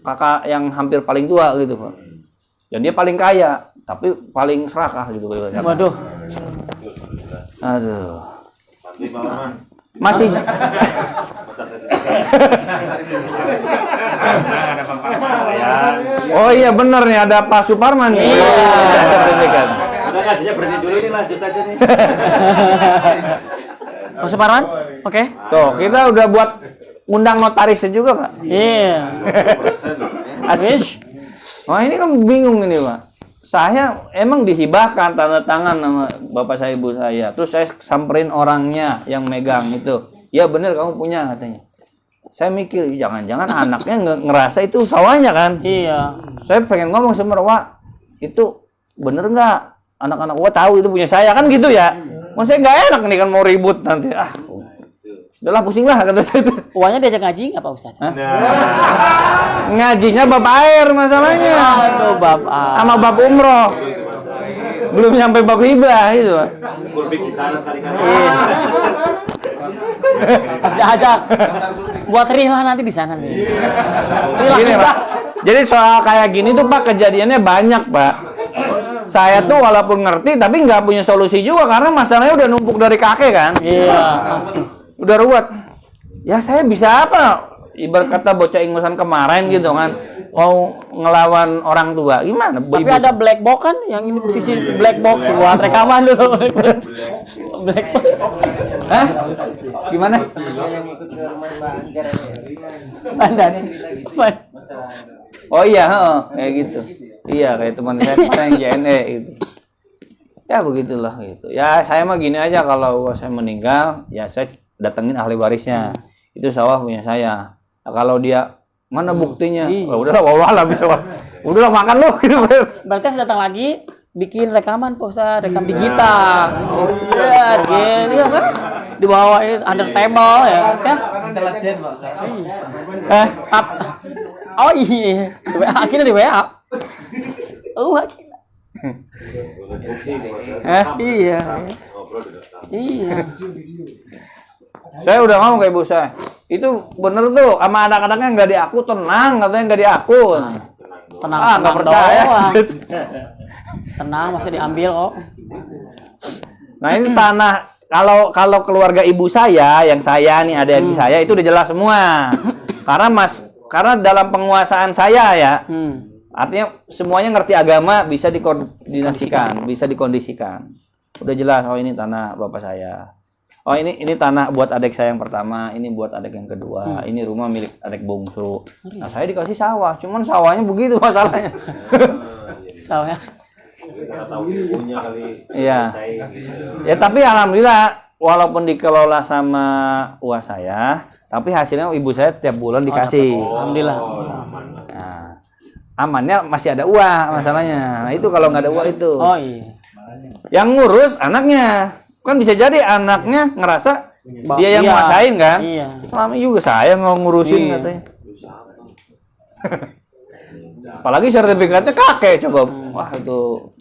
kakak yang hampir paling tua gitu, Pak. Dan dia paling kaya, tapi paling serakah gitu. Waduh. Aduh. Mantap, Pak Arman. Masih. Oh iya bener nih ada Pak Suparman nih. Sertifikat. Udah kasihnya berhenti dulu nih, lanjut aja nih. Pak Suparman? Oke. Tuh, kita udah buat undang notarisnya juga, Pak. Iya. Asik. Wah, ini kan bingung ini, Pak. Saya emang dihibahkan tanda tangan sama bapak saya, ibu saya. Terus saya samperin orangnya yang megang itu. Ya bener kamu punya katanya. Saya mikir jangan-jangan anaknya ngerasa itu sawahnya kan. Iya. Saya pengen ngomong sama Wak, itu bener nggak? Anak-anak gua tahu itu punya saya kan gitu ya. Maksudnya nggak enak nih kan mau ribut nanti. Udahlah pusing lah kata saya itu. Uangnya diajak ngaji nggak Pak Ustadz? Ngajinya bab air masalahnya. Aduh, bab Sama bab umroh. Belum nyampe bab hibah itu. Kurbik di sana sekali-kali. Harus diajak. Buat rilah nanti di sana nih. Rilah Gini, kita. Pak. Jadi soal kayak gini tuh Pak kejadiannya banyak, Pak. Saya tuh walaupun ngerti tapi nggak punya solusi juga karena masalahnya udah numpuk dari kakek kan. Iya. Udah ruwet. Ya saya bisa apa? Ibarat kata bocah ingusan kemarin gitu kan. Mau ngelawan orang tua. Gimana? Tapi ada black box kan? Yang ini sisi black box buat rekaman dulu. Black box. Hah? Gimana? yang ikut ke rumah Mbak Angger Mandan. Oh iya, kayak gitu. Iya, kayak teman saya yang JNE itu. Ya begitulah gitu. Ya saya mah gini aja, kalau saya meninggal, ya saya datengin ahli warisnya. Itu sawah punya saya. Nah, kalau dia mana buktinya? Oh, udahlah, wawalah bisa. Udahlah makan lo gitu. Berarti harus datang lagi bikin rekaman Pak Ustadz, rekam digital. Iya, gitu ya kan? Dibawa ini under table ya kan? Intelijen Pak Ustaz. Oh iya, di WA, akhirnya di WA. Oh akhirnya. Iya. Iya. Saya udah ngomong ke ibu saya. Itu bener tuh, sama anak-anaknya nggak diaku, tenang katanya nggak diaku. Tenang, nggak tenang percaya. doang. Tenang, masih diambil kok. Nah ini tanah, kalau keluarga ibu saya, yang saya nih adik-adik saya itu udah jelas semua. Karena dalam penguasaan saya ya, artinya semuanya ngerti agama, bisa dikoordinasikan, bisa dikondisikan. Udah jelas, oh ini tanah bapak saya. Oh ini tanah buat adik saya yang pertama, ini buat adik yang kedua, ini rumah milik adik bungsu. Nah saya dikasih sawah, cuman sawahnya begitu masalahnya. Sawah. Karena tahu ilmunya kali. Iya. Selesai gitu. Ya tapi alhamdulillah walaupun dikelola sama uang saya, tapi hasilnya ibu saya tiap bulan dikasih. Alhamdulillah. Nah, amannya masih ada uang masalahnya. Nah itu kalau nggak ada uang itu. Oh iya. Yang ngurus anaknya. Kan bisa jadi anaknya ngerasa dia yang Iya. nguasain kan. Iya. Selama juga saya ngurusin Iya. katanya. Apalagi sertifikatnya kakek coba. Wah itu.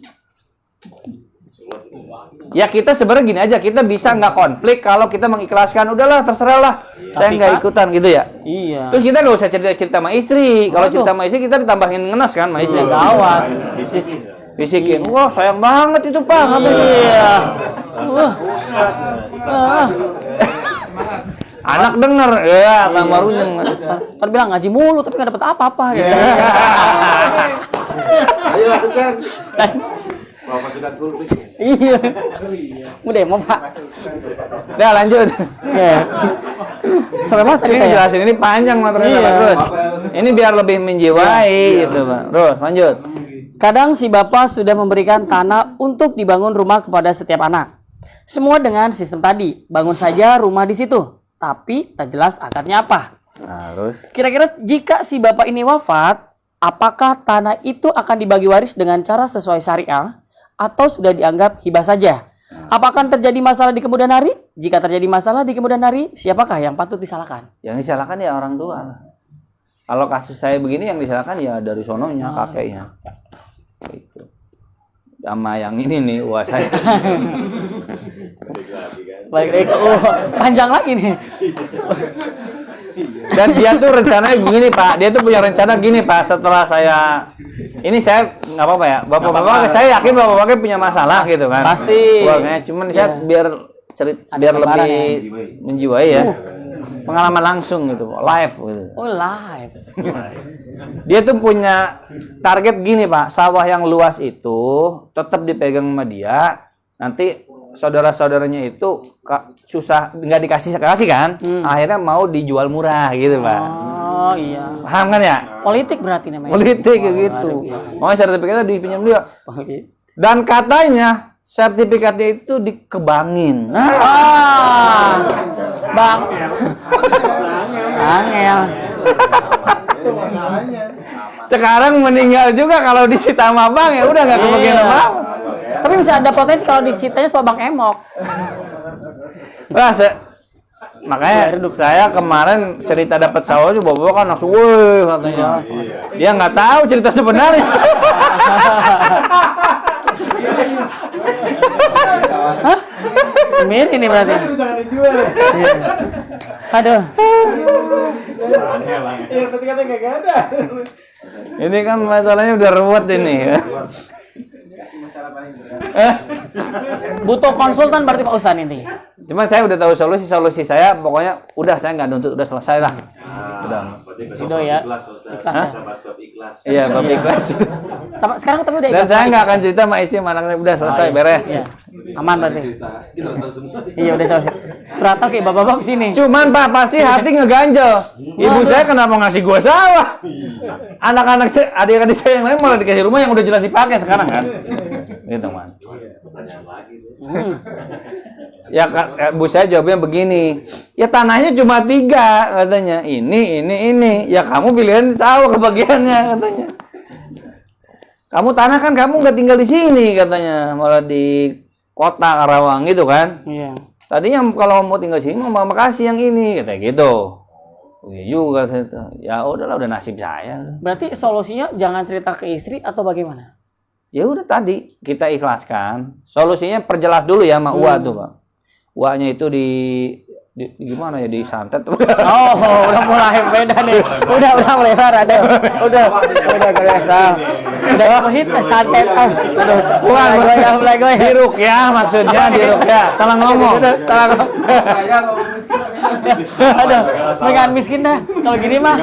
Ya kita sebenarnya gini aja, kita bisa nggak konflik kalau kita mengikhlaskan. Udahlah terserah lah, saya Tapi nggak kan- ikutan gitu ya. Iya. Terus kita nggak usah cerita-cerita sama istri. Kalau Waduh. cerita sama istri kita ditambahin ngenes kan sama istri. Gawat. Bisikin, wah sayang banget itu pak. Katanya. Iya. Ah. Anak denger, ya tambah runyeng. Ntar bilang ngaji mulu tapi nggak dapet apa-apa gitu. Ayo masukkan. Mau masukkan kulpik. Iya. Udah mau Pak. Udah lanjut. Iya. Sampai mana tadi Ini saya? jelasin ini panjang materinya Iya. Pak. Terus. Ini biar lebih menjiwai gitu pak. Terus lanjut. Kadang si bapak sudah memberikan tanah untuk dibangun rumah kepada setiap anak. Semua dengan sistem tadi, bangun saja rumah di situ. Tapi tak jelas akarnya apa. Nah, terus. Kira-kira jika si bapak ini wafat, apakah tanah itu akan dibagi waris dengan cara sesuai syariah atau sudah dianggap hibah saja? Apakah terjadi masalah di kemudian hari? Jika terjadi masalah di kemudian hari, siapakah yang patut disalahkan? Yang disalahkan ya orang tua. Kalau kasus saya begini yang disalahkan ya dari sononya kakeknya. Gitu. Sama yang ini nih, wah saya. Balik lagi ke panjang lagi nih. Dan dia tuh rencananya begini Pak, dia tuh punya rencana gini Pak. Setelah saya, ini saya nggak apa-apa ya, bapak-bapak, saya yakin bapak-bapak punya masalah gitu kan. Pasti. Keluarganya, cuman saya Iya. biar biar gambaran lebih menjiwai ya. Pengalaman langsung gitu, live gitu. Oh live. Dia tuh punya target gini Pak, sawah yang luas itu tetap dipegang sama dia. Nanti saudara-saudaranya itu susah nggak dikasih kan, akhirnya mau dijual murah gitu Pak. Oh iya. Paham kan ya? Politik berarti namanya. Politik kayak gitu. Mau sertifikatnya dipinjam dia. Oh, gitu. Dan katanya sertifikatnya itu dikebangin. Bang. Angel. Sekarang meninggal juga kalau disita sama bank ya udah nggak kebagian Iya. apa. Tapi bisa ada potensi kalau disitanya soal Bang Emok. Wah, makanya saya kemarin cerita dapat sawah juga bapak kan langsung woi katanya. Dia nggak tahu cerita sebenarnya. Hah? Mir ini berarti. Iya. Aduh. Ini kan masalahnya udah ruwet ini. Butuh konsultan berarti Pak Usan ini. Cuma saya udah tahu solusi saya, pokoknya udah saya nggak nuntut, udah selesai lah. Udah. Ridho ya. Ikhlas, Pak Ustaz. Ikhlas ya. Kita bahas bab ikhlas. Iya, bapak ikhlas. Sekarang tapi udah Dan ikhlas. saya nggak akan cerita sama istri sama anaknya, udah selesai, beres. Iya. Aman berarti. Kita tahu semua. Iya udah selesai. Surat oke bapak-bapak kesini. Cuman Pak pasti hati ngeganjel. Ibu saya kenapa ngasih gua sawah? Anak-anak saya, adik-adik saya yang lain malah dikasih rumah yang udah jelas dipakai sekarang kan. Gitu man. Pertanyaan lagi tuh. Ya Bu saya jawabnya begini. Ya tanahnya cuma 3 katanya. Ini. Ya kamu pilihan sawah kebagiannya katanya. Kamu tanah kan kamu nggak tinggal di sini katanya, malah di kota Karawang gitu kan. Iya. Tadinya kalau mau tinggal sini mau makasih yang ini katanya gitu. Oh, iya juga gitu. Ya udahlah udah nasib saya. Berarti solusinya jangan cerita ke istri atau bagaimana? Ya udah tadi kita ikhlaskan. Solusinya perjelas dulu ya sama Ua tuh, Pak. Uanya itu di gimana ya disantet. Oh, udah mulai beda nih. Udah mulai ada. Udah kebiasaan. Udah hit santet aus. Udah mulai gue. Diruk ya maksudnya diruk ya. Salah ngomong. Salah ngomong. Aduh, pengen miskin dah. Kalau gini mah.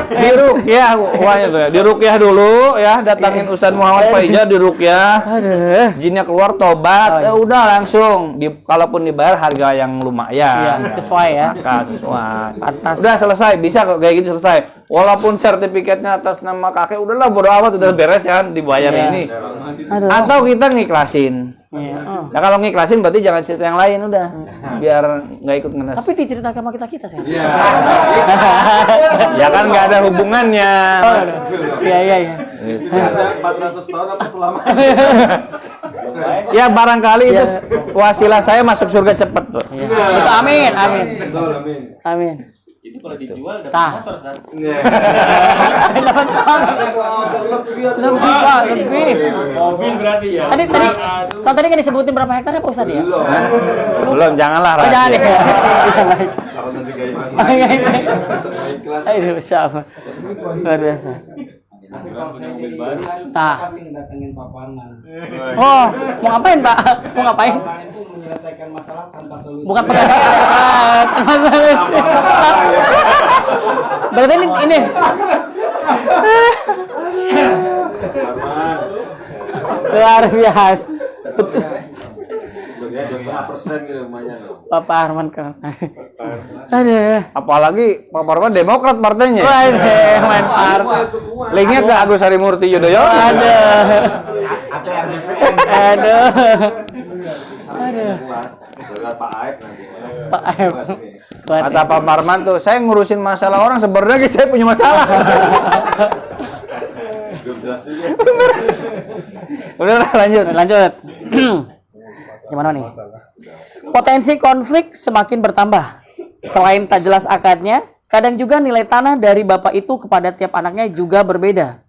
Diruqyah uangnya tuh ya. Diruqyah dulu ya, datangin Ustaz Muhammad Faiza diruqyah. Aduh. Jinnya keluar tobat, ya udah langsung. Kalaupun dibayar harga yang lumayan. Iya, sesuai ya. Maka sesuai. Pantas. Udah selesai, bisa kok kayak gitu selesai. Walaupun sertifikatnya atas nama kakek, udahlah bodo amat, udah beres kan dibayar Iya. ini. Aduh. Atau kita ngiklasin. Iya. Nah kalau ngiklasin berarti jangan cerita yang lain udah, biar nggak ikut ngenes. Tapi diceritakan sama kita sih. Ya kan nggak ada hubungannya. Iya, iya, iya. 400 tahun apa selama? Ya barangkali itu wasilah saya masuk surga cepet tuh. Iya. Itu amin, amin. Amin. Itu kalau dijual dapat Tah. motor kan. Dapat uang. Lebih, Pak, lebih. Mobil berarti ya. Tadi tadi kan disebutin berapa hektar ya Pak Ustadz ya? Belum, janganlah Oh, jangan rahasia. ya. Kalau nanti gaya mas. Ikhlas. Aduh, Masya Allah. Luar biasa. Tah. datengin Pak Parman. Oh, mau ngapain Pak? Mau ngapain? Itu menyelesaikan masalah tanpa solusi. Bukan pegadaian. Berarti ini. Luar biasa. Ya 2,5% gitu lumayan. Bapak Arman kan. Aduh. Apalagi Pak Parman Demokrat partainya. Waduh, main Parman. Linknya ke Agus Harimurti Yudhoyono. Aduh. Aduh. Aduh. Pak Aib nanti. Pak Aib. Kata Pak Parman tuh, saya ngurusin masalah orang sebenarnya saya punya masalah. Udah lanjut. Lanjut. Gimana nih? Potensi konflik semakin bertambah. Selain tak jelas akadnya, kadang juga nilai tanah dari bapak itu kepada tiap anaknya juga berbeda.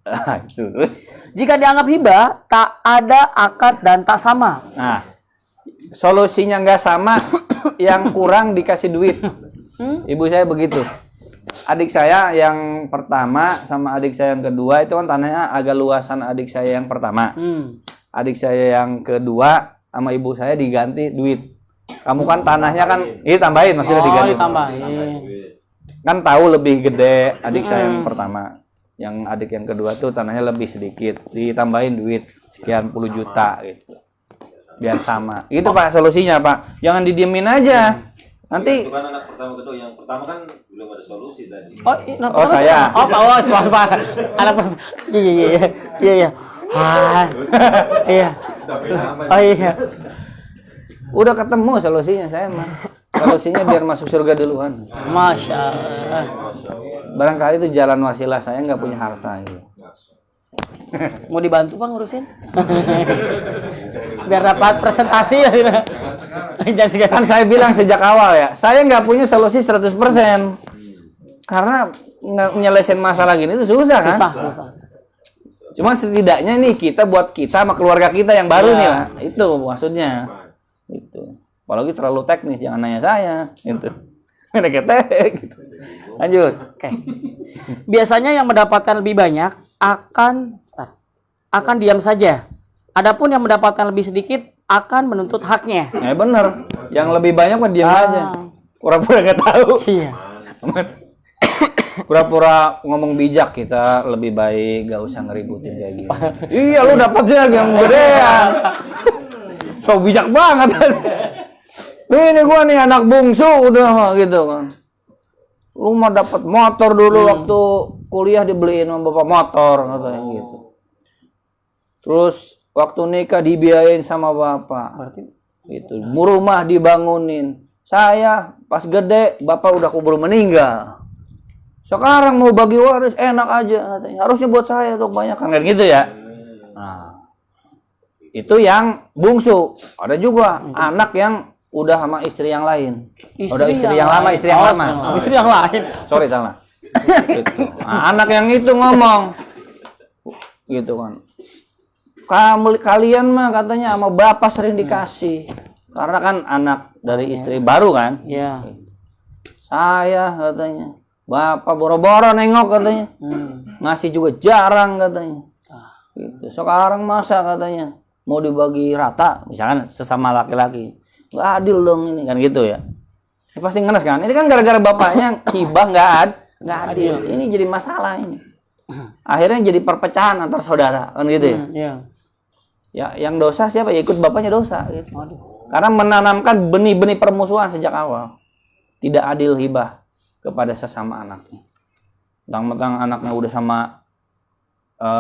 Terus, Jika dianggap hibah, tak ada akad dan tak sama. nah, solusinya nggak sama, yang kurang dikasih duit. Ibu saya begitu. Adik saya yang pertama sama adik saya yang kedua itu kan tanahnya agak luasan adik saya yang pertama. Adik saya yang kedua sama ibu saya diganti duit. Kamu kan tanahnya kan, ini tambahin maksudnya diganti. Ditambahin. Kan tahu lebih gede adik saya yang pertama. Yang adik yang kedua tuh tanahnya lebih sedikit, ditambahin duit sekian puluh juta gitu. Biar sama. Itu Pak solusinya Pak. Jangan didiemin aja. Nanti Itu kan anak pertama kedua, yang pertama kan belum ada solusi tadi. Oh, saya. Oh, Pak, oh, suami Pak. Anak pertama. Iya. Ah, iya. Oh iya. udah ketemu solusinya saya mah. Solusinya biar masuk surga duluan. Masya Allah. Barangkali itu jalan wasilah saya nggak punya harta gitu. Mau dibantu Bang ngurusin? Biar dapat presentasi ya. Jangan segan. Kan saya bilang sejak awal ya, saya nggak punya solusi 100%. Karena nyelesain masalah gini itu susah kan? Susah. Cuma setidaknya nih kita buat kita sama keluarga kita yang baru Iya. nih Pak. Itu maksudnya. Itu. Apalagi terlalu teknis, jangan nanya saya. Gitu. Gitu. Lanjut. Oke. Biasanya yang mendapatkan lebih banyak akan diam saja. Adapun yang mendapatkan lebih sedikit akan menuntut haknya. Bener. Yang lebih banyak mah diam aja. Pura-pura nggak tahu. Iya. Pura-pura ngomong bijak, kita lebih baik gak usah ngeributin kayak gini. Iya lu dapatnya yang gedean. So bijak banget. Ini gua nih anak bungsu udah gitu kan. Lu mah dapat motor dulu waktu kuliah dibeliin sama bapak motor katanya gitu. Terus waktu nikah dibiayain sama bapak. Berarti Gitu. Rumah dibangunin. Saya pas gede bapak udah kubur meninggal. Sekarang mau bagi waris enak aja katanya. Harusnya buat saya tuh banyak kan gitu ya. Nah, itu yang bungsu. Ada juga anak yang udah sama istri yang lain. Udah istri yang lama, istri yang lama. Istri yang lain. Sorry salah. Gitu. Nah, anak yang itu ngomong gitu kan. Kalian mah katanya sama bapak sering dikasih. Karena kan anak dari istri baru kan. Iya. Saya katanya. Bapak boro-boro nengok katanya. Ngasih juga jarang katanya. Gitu. Sekarang masa katanya mau dibagi rata, misalkan sesama laki-laki. Nggak adil dong ini kan gitu ya. Ya, pasti ngenes kan? Ini kan gara-gara bapaknya hibah nggak adil. Ini jadi masalah ini. Akhirnya jadi perpecahan antar saudara kan gitu ya. Iya. Ya, yang dosa siapa? Ya ikut bapaknya dosa gitu. Waduh. Karena menanamkan benih-benih permusuhan sejak awal. Tidak adil hibah kepada sesama anaknya. Mentang-mentang anaknya udah sama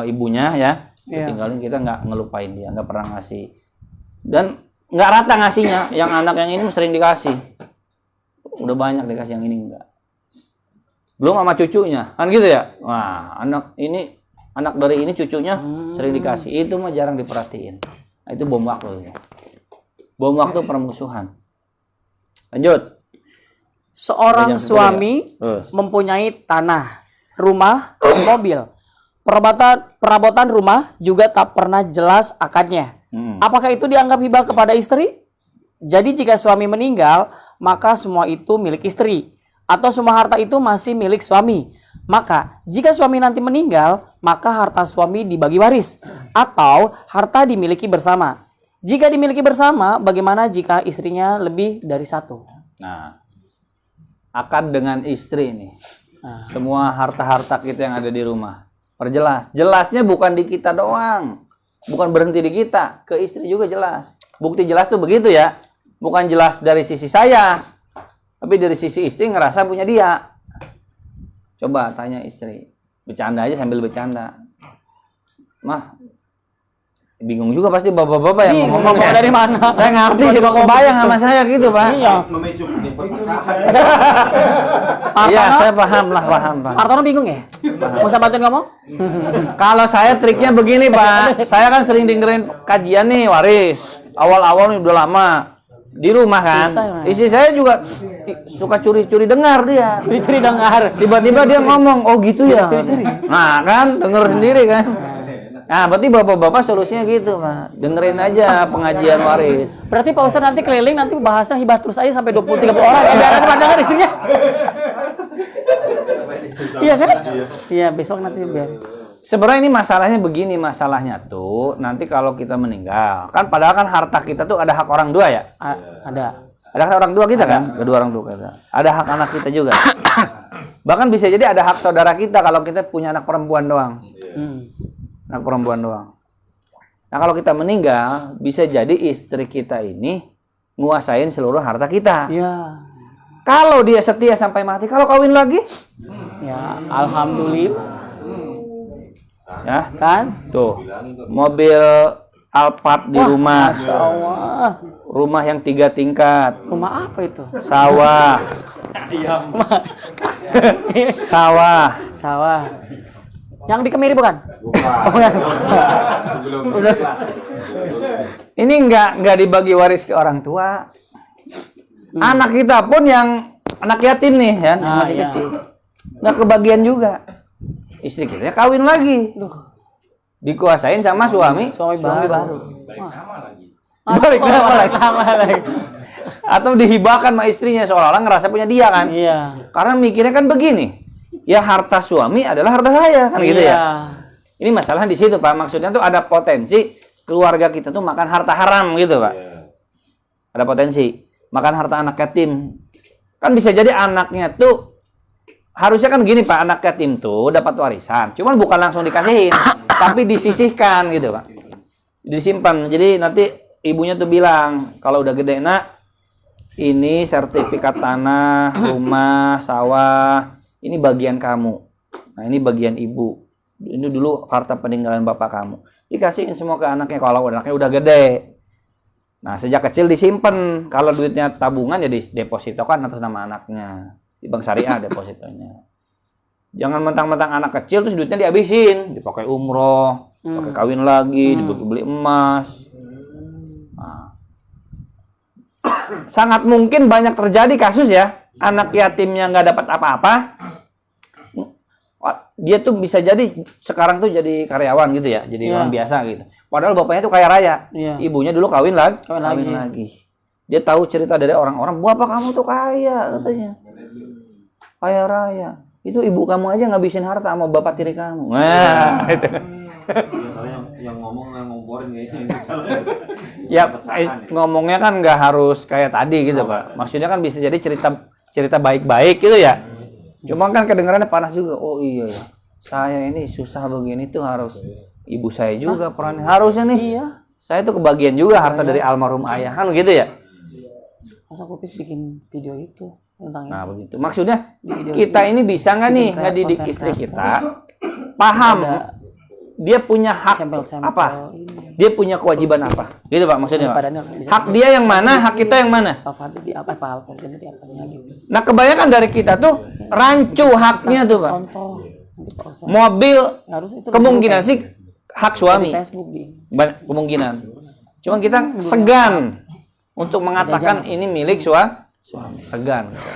ibunya ya, Iya. tinggalin kita nggak ngelupain dia, nggak pernah ngasih. Dan nggak rata ngasihnya. Yang anak yang ini sering dikasih. Udah banyak dikasih, yang ini enggak. Belum sama cucunya, kan gitu ya. Wah, anak dari ini cucunya sering dikasih. Itu mah jarang diperhatiin. Nah, itu bom waktu. Bom waktu permusuhan. Lanjut. Seorang Jangan suami Terus. mempunyai tanah, rumah, mobil. Perabotan rumah juga tak pernah jelas akadnya. Apakah itu dianggap hibah kepada istri? Jadi jika suami meninggal, maka semua itu milik istri. Atau semua harta itu masih milik suami. Maka jika suami nanti meninggal, maka harta suami dibagi waris. Atau harta dimiliki bersama. Jika dimiliki bersama, bagaimana jika istrinya lebih dari satu? Nah, akad dengan istri ini. Nah. Semua harta-harta kita yang ada di rumah. Perjelas. Jelasnya bukan di kita doang. Bukan berhenti di kita. Ke istri juga jelas. Bukti jelas tuh begitu ya. Bukan jelas dari sisi saya. Tapi dari sisi istri ngerasa punya dia. Coba tanya istri. Bercanda aja sambil bercanda. Mah, bingung juga pasti bapak-bapak yang Bingung, ngomong ya. dari mana? Saya ngerti sih kok kebayang sama saya gitu, Pak. Iya. Memicu perpecahan. Iya, saya paham. Martono bingung ya? Mau saya bantuin ngomong? Kalau saya triknya begini, Pak. Saya kan sering dengerin kajian nih waris. Awal-awal nih udah lama di rumah kan. Susah, Mas. Istri saya juga suka curi-curi dengar dia. Curi-curi dengar. Tiba-tiba dia ngomong, "Oh gitu ya." Curi-curi. Nah, kan denger sendiri kan. Nah, berarti bapak-bapak solusinya gitu, Pak. Dengerin aja pengajian waris. Berarti Pak Ustadz nanti keliling nanti bahasnya hibah terus aja sampai 20-30 orang. Ya, biar ada pandangan istrinya. Iya kan? Iya, besok nanti biar. Sebenarnya ini masalahnya begini, masalahnya tuh nanti kalau kita meninggal, kan padahal kan harta kita tuh ada hak orang tua ya. Ada. Ada hak orang tua kita kan? Kedua orang tua kita. Ada hak anak kita juga. Bahkan bisa jadi ada hak saudara kita kalau kita punya anak perempuan doang. Anak perempuan doang. Nah, kalau kita meninggal, bisa jadi istri kita ini nguasain seluruh harta kita. Iya. Kalau dia setia sampai mati, kalau kawin lagi, Ya, alhamdulillah. ya Kan? tuh mobil Alphard di rumah, Masya Allah. rumah yang 3 tingkat, Rumah apa itu? sawah, sawah. Sawah. Yang di Kemiri bukan? Bukan. Belum. Ini nggak dibagi waris ke orang tua. Anak kita pun yang anak yatim nih, ya, masih iya. kecil, nggak kebagian juga. Istri kita kawin lagi, Duh. dikuasain sama suami baru. Balik nama lagi. Atau dihibahkan sama istrinya seolah-olah ngerasa punya dia kan? Iya. Karena mikirnya kan begini, ya harta suami adalah harta saya kan gitu ya. Ini masalah di situ Pak. Maksudnya tuh ada potensi keluarga kita tuh makan harta haram gitu Pak. Ada potensi makan harta anak yatim. Kan bisa jadi anaknya tuh harusnya kan gini Pak, anak yatim tuh dapat warisan. Cuman bukan langsung dikasihin, tapi disisihkan gitu Pak. Disimpan. Jadi nanti ibunya tuh bilang kalau udah gede nak, ini sertifikat tanah, rumah, sawah, ini bagian kamu. Nah ini bagian ibu. Ini dulu harta peninggalan bapak kamu. Dikasihin semua ke anaknya kalau anaknya udah gede. Nah sejak kecil disimpan. Kalau duitnya tabungan ya didepositokan atas nama anaknya. Di bank syariah depositonya. Jangan mentang-mentang anak kecil terus duitnya dihabisin. Dipakai umroh, pakai kawin lagi, dibeli emas. Nah. Sangat mungkin banyak terjadi kasus ya. Anak yatimnya nggak dapat apa-apa. Dia tuh bisa jadi sekarang tuh jadi karyawan gitu ya, jadi orang biasa gitu. Padahal bapaknya tuh kaya raya, ibunya dulu kawin lagi. Dia tahu cerita dari orang-orang, bapak kamu tuh kaya katanya, kaya raya. Itu ibu kamu aja ngabisin harta sama bapak tiri kamu. Nah, itu. yang ngomporin kayaknya ini salah. Ya, ngomongnya kan nggak harus kayak tadi gitu, Pak. Maksudnya kan bisa jadi cerita baik-baik gitu ya. Cuma kan kedengarannya panas juga. Oh iya ya, saya ini susah begini tuh harus ibu saya juga perannya. Harusnya nih, Iya. saya tuh kebagian juga harta dari almarhum ayah kan gitu ya. Masa Kupik bikin video itu tentang Nah itu. begitu. Maksudnya Di video kita itu ini bisa nggak nih bikin ngedidik konten istri kreator. kita paham dia punya hak Sampel-sampel apa? ini. Dia punya kewajiban apa? Gitu Pak maksudnya Pak. Padahal harus bisa- Hak dia yang mana? Hak kita yang mana? Pak Fadli di apa Pak Fadli di apanya gitu. Nah kebanyakan dari kita tuh rancu haknya tuh Pak. Contoh nanti Pak Ustaz. Mobil Harus itu kemungkinan sih hak di suami. Facebook di. Banyak kemungkinan. Cuma kita segan untuk mengatakan ini milik suami. Segan. Gitu.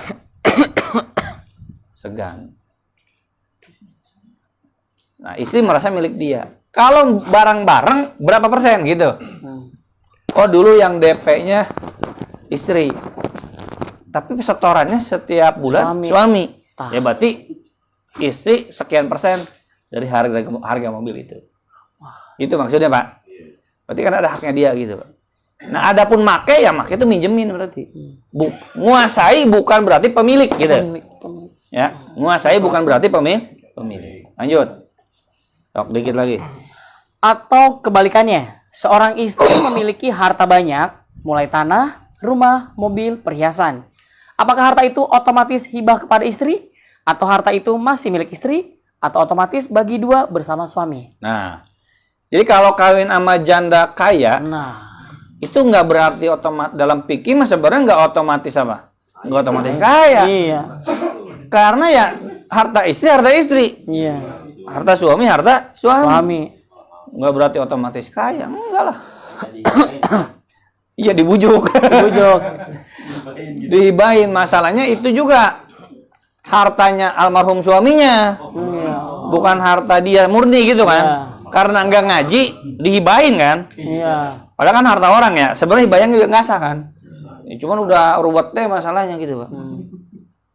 Segan. Nah, istri merasa milik dia. Kalau barang-barang berapa persen gitu? Oh, dulu yang DP-nya istri. Tapi setorannya setiap bulan suami. Ya berarti istri sekian persen dari harga mobil itu. Itu maksudnya, Pak. Berarti kan ada haknya dia gitu, Pak. Nah, adapun make ya make itu minjemin berarti. Nguasai bukan berarti pemilik gitu. Pemilik. Ya, nguasai bukan berarti pemilik. Lanjut. Tok dikit lagi. Atau kebalikannya, seorang istri memiliki harta banyak, mulai tanah, rumah, mobil, perhiasan. Apakah harta itu otomatis hibah kepada istri? Atau harta itu masih milik istri? Atau otomatis bagi dua bersama suami? Nah, jadi kalau kawin sama janda kaya, Nah, itu nggak berarti otomatis dalam fikih mas sebenarnya nggak otomatis apa? Nggak otomatis kaya. iya. Karena ya harta istri. Iya. Harta suami suami. Suami. Nggak berarti otomatis kaya. Enggak lah. Iya dibujuk. Bujuk. Dihibahin. Masalahnya itu juga hartanya almarhum suaminya. Iya. Bukan harta dia murni gitu kan. Iya. Karena nggak ngaji, dihibahin kan. Iya. Padahal kan harta orang ya. Sebenarnya hibahnya juga nggak sah kan. Ya, cuman udah ruwet deh masalahnya gitu, Pak.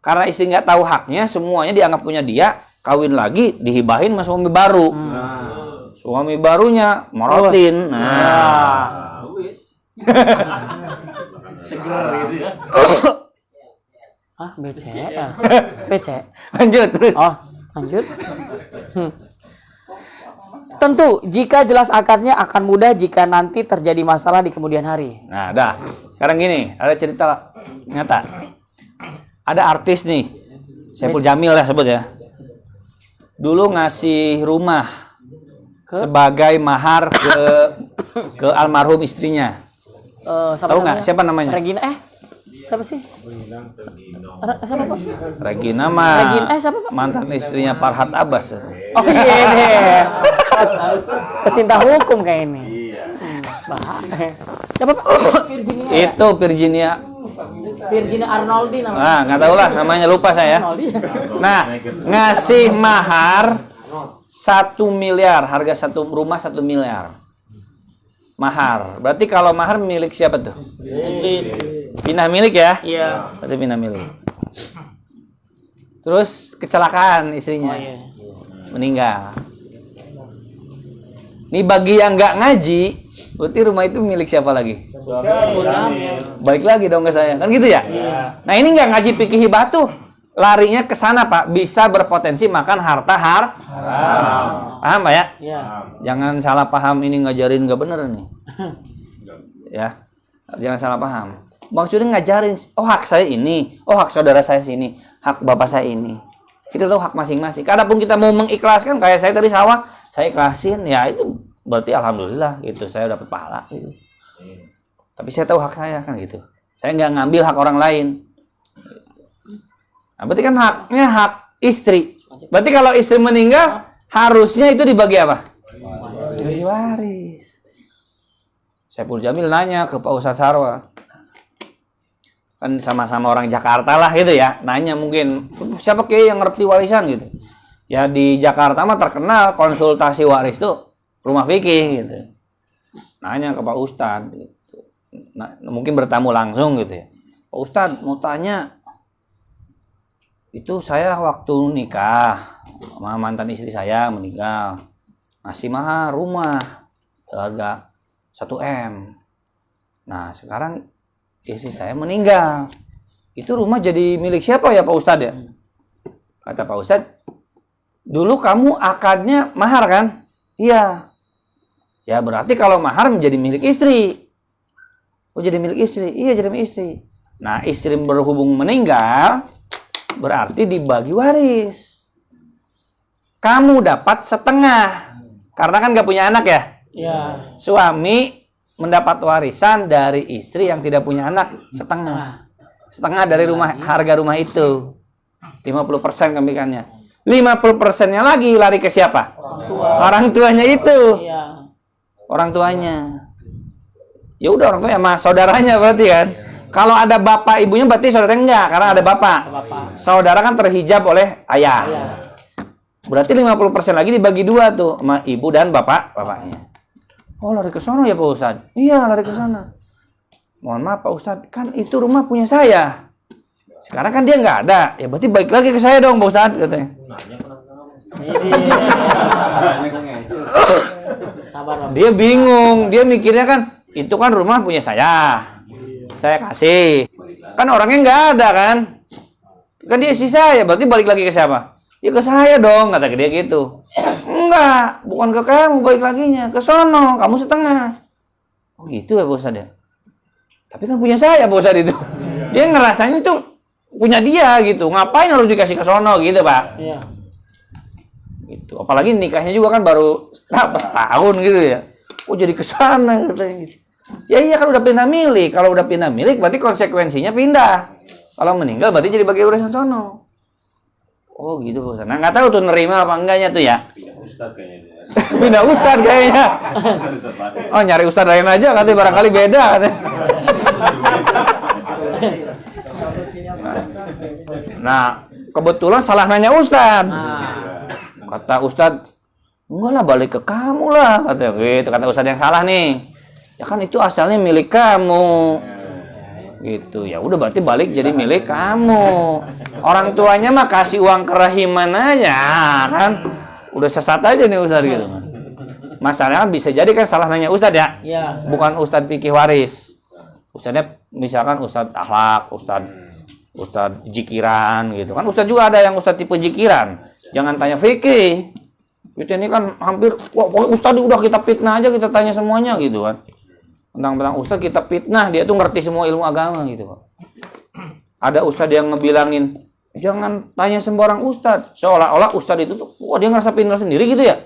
Karena istri nggak tahu haknya, semuanya dianggap punya dia, kawin lagi, dihibahin sama suami baru. Suami barunya morotin. Nah, Seger gitu ya. Ah, BC ya. BC. lanjut terus. Oh, lanjut. Tentu, jika jelas akadnya akan mudah jika nanti terjadi masalah di kemudian hari. Nah, dah. Sekarang gini, ada cerita nyata. Ada artis nih, Saipul Jamil lah sebut ya. Dulu ngasih rumah sebagai mahar ke almarhum istrinya. Tahu nggak siapa namanya? Regina, siapa sih? Siapa Pak? Regina mah Siapa, Pak? mantan istrinya Farhat Abbas. Oh iya deh. Pecinta hukum kayak ini. Siapa Pak? Virginia. Itu Virginia. Virginia Arnoldi namanya. Nah, nggak tahu lah namanya, lupa saya. Arnoldi. Nah, ngasih mahar 1 miliar, harga satu rumah 1 miliar. Mahar. Berarti kalau mahar milik siapa tuh? Istri. Pindah milik ya? Iya. Berarti pindah milik. Terus kecelakaan istrinya. Oh iya. Meninggal. Nih bagi yang nggak ngaji, berarti rumah itu milik siapa lagi? Baik lagi dong ke saya, kan gitu ya? Nah ini nggak ngaji fikih hibah tuh, larinya ke sana Pak, bisa berpotensi makan harta haram. Paham Pak ya? Iya. Jangan salah paham, ini ngajarin nggak bener nih. Ya, jangan salah paham. Maksudnya ngajarin, oh hak saya ini, oh hak saudara saya sini, hak bapak saya ini. Kita tahu hak masing-masing. Kadapun kita mau mengikhlaskan, kayak saya tadi sawah, saya ikhlasin, ya itu berarti alhamdulillah gitu, saya dapat pahala gitu. Tapi saya tahu hak saya kan gitu. Saya nggak ngambil hak orang lain. Nah, berarti kan haknya hak istri. Berarti kalau istri meninggal, harusnya itu dibagi apa? Dibagi waris. Saipul Jamil nanya ke Pak Ustadz Sarwa. Kan sama-sama orang Jakarta lah gitu ya. Nanya mungkin, siapa kiai yang ngerti warisan gitu. Ya di Jakarta mah terkenal konsultasi waris tuh rumah fikih gitu. Nanya ke Pak Ustadz gitu. Nah, mungkin bertamu langsung gitu ya. Pak Ustadz mau tanya, itu saya waktu nikah sama mantan istri saya meninggal, ngasih mahar rumah harga 1 M. Nah, sekarang istri saya meninggal. Itu rumah jadi milik siapa ya Pak Ustadz ya? Kata Pak Ustadz, dulu kamu akadnya mahar kan? Iya. Ya berarti kalau mahar menjadi milik istri. Oh jadi milik istri? Iya jadi milik istri. Nah istri berhubung meninggal, berarti dibagi waris. Kamu dapat setengah. Karena kan gak punya anak ya? Iya. Suami mendapat warisan dari istri yang tidak punya anak setengah. Setengah dari harga rumah itu. 50% kembaliannya. 50%-nya lagi lari ke siapa? Orang tuanya itu. Iya. Orang tuanya. Ya udah orang tuanya sama saudaranya berarti kan. Kalau ada bapak ibunya berarti saudara enggak karena ada bapak. Saudara kan terhijab oleh ayah. Berarti 50% lagi dibagi 2 tuh sama ibu dan bapaknya. Oh lari ke sono ya Pak Ustadz? Iya lari ke sana. Mohon maaf Pak Ustadz, kan itu rumah punya saya. Sekarang kan dia nggak ada, ya berarti balik lagi ke saya dong Pak Ustadz katanya. Dia bingung, dia mikirnya kan itu kan rumah punya saya kasih. Kan orangnya nggak ada kan? Kan dia istri saya, berarti balik lagi ke siapa? Ya ke saya dong, kata dia gitu. Enggak, bukan ke kamu balik laginya, ke sono, kamu setengah. Oh gitu ya Pak Ustadz ya? Tapi kan punya saya Pak Ustadz itu. Dia ngerasanya itu punya dia gitu. Ngapain harus dikasih ke sono gitu Pak? Iya. Gitu. Apalagi nikahnya juga kan baru setahun gitu ya. Oh jadi ke sana katanya gitu. Ya iya kan udah pindah milik. Kalau udah pindah milik berarti konsekuensinya pindah. Kalau meninggal berarti jadi bagi urusan sono. Oh gitu Pak Ustadz. Nah nggak tahu tuh nerima apa enggaknya tuh ya. Ustadz kayaknya dia. Pindah Ustadz kayaknya. Oh nyari Ustadz lain aja katanya barangkali beda katanya. Nah kebetulan salah nanya Ustadz. Kata Ustadz, enggak lah balik ke kamu lah katanya gitu. Kata Ustadz yang salah nih. Ya kan itu asalnya milik kamu. Gitu. Ya udah berarti balik jadi milik kamu. Orang tuanya mah kasih uang kerahiman aja kan. Udah sesat aja nih Ustadz gitu. Masalahnya bisa jadi kan salah nanya Ustadz ya. Iya. Bukan Ustadz fikih waris. Ustadznya misalkan Ustadz akhlak, Ustadz jikiran gitu. Kan Ustadz juga ada yang Ustadz tipe jikiran. Jangan tanya fikih. Kita ini kan hampir wah Ustadz udah kita fitnah aja, kita tanya semuanya gitu kan. Tentang Ustadz kita fitnah, dia tuh ngerti semua ilmu agama gitu, Pak. Ada Ustadz yang ngebilangin, jangan tanya sembarang Ustadz. Seolah-olah Ustadz itu tuh, wah dia ngerasa pintar sendiri gitu ya?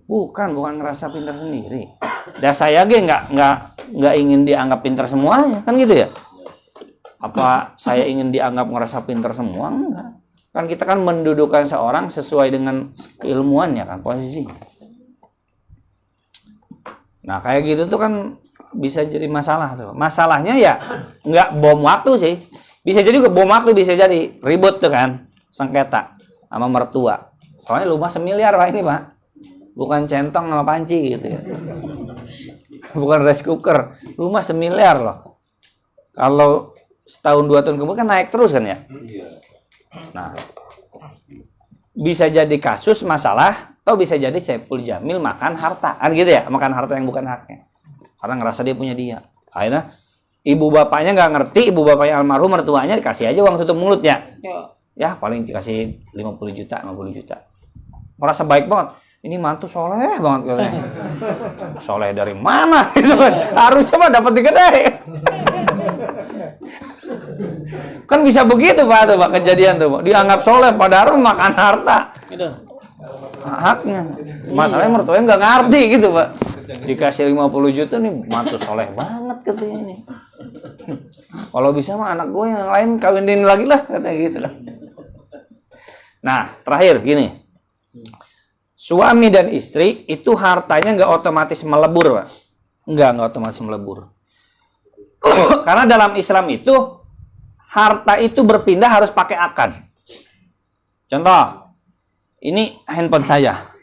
Bukan ngerasa pintar sendiri. Dan saya ge nggak ingin dianggap pintar semuanya, kan gitu ya? Apa saya ingin dianggap ngerasa pintar semua? Enggak. Kan kita kan mendudukan seorang sesuai dengan keilmuannya kan, posisinya. Nah kayak gitu tuh kan bisa jadi masalah tuh. Masalahnya ya nggak bom waktu sih. Bisa jadi juga bom waktu, bisa jadi ribut tuh kan, sengketa sama mertua. Soalnya rumah semiliar Pak ini Pak. Bukan centong sama panci gitu ya. Bukan rice cooker. Rumah semiliar loh. Kalau setahun 2 tahun kemudian kan naik terus kan ya. Nah, bisa jadi kasus masalah atau bisa jadi Saiful Jamil makan harta kan gitu ya, makan harta yang bukan haknya karena ngerasa dia punya dia. Akhirnya ibu bapaknya nggak ngerti, ibu bapaknya almarhum, mertuanya dikasih aja uang tutup mulut ya. Ya paling dikasih 50 juta. Ngerasa baik banget, ini mantu soleh banget katanya. Soleh dari mana gitu kan, harusnya mah dapat digede. Kan bisa begitu Pak tuh Pak, kejadian tuh Pak. Dianggap soleh padahal makan harta haknya. Masalahnya mertuanya nggak ngerti gitu Pak. Dikasih 50 juta nih mantu soleh banget katanya ini. Kalau bisa mah anak gue yang lain kawinin lagi lah katanya gitu. Nah terakhir gini, suami dan istri itu hartanya nggak otomatis melebur Pak. Nggak otomatis melebur. Karena dalam Islam itu harta itu berpindah harus pakai akad. Contoh, ini handphone saya.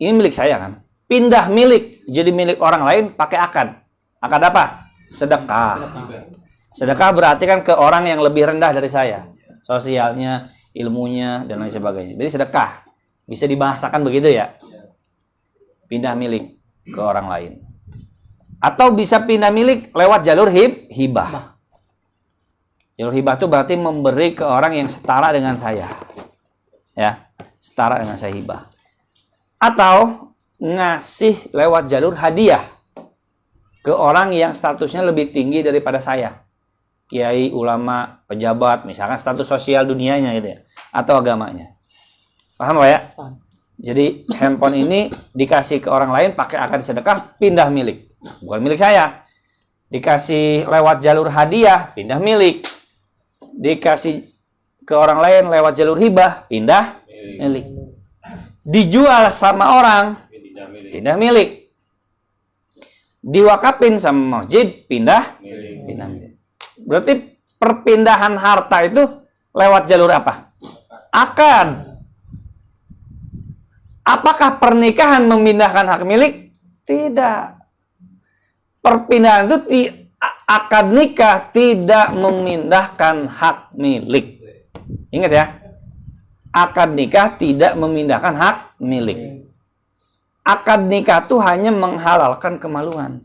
Ini milik saya kan. Pindah milik jadi milik orang lain pakai akad. Akad apa? Sedekah. Sedekah berarti kan ke orang yang lebih rendah dari saya. Sosialnya, ilmunya, dan lain sebagainya. Jadi sedekah. Bisa dibahasakan begitu ya. Pindah milik. ke orang lain. Atau bisa pindah milik lewat jalur hibah. Jalur hibah itu berarti memberi ke orang yang setara dengan saya. Ya, setara dengan saya hibah. Atau ngasih lewat jalur hadiah ke orang yang statusnya lebih tinggi daripada saya. Kiai, ulama, pejabat, misalkan status sosial dunianya gitu ya, atau agamanya. Paham Pak ya? Paham. Jadi handphone ini dikasih ke orang lain pakai akad sedekah, pindah milik. Bukan milik saya. Dikasih lewat jalur hadiah, pindah milik. Dikasih ke orang lain lewat jalur hibah, pindah milik. Dijual sama orang, pindah milik. Diwakafin sama masjid, pindah milik. Berarti perpindahan harta itu lewat jalur apa? Akad. Apakah pernikahan memindahkan hak milik? Tidak. Perpindahan itu akad nikah tidak memindahkan hak milik. Ingat ya. Akad nikah tidak memindahkan hak milik. Akad nikah itu hanya menghalalkan kemaluan.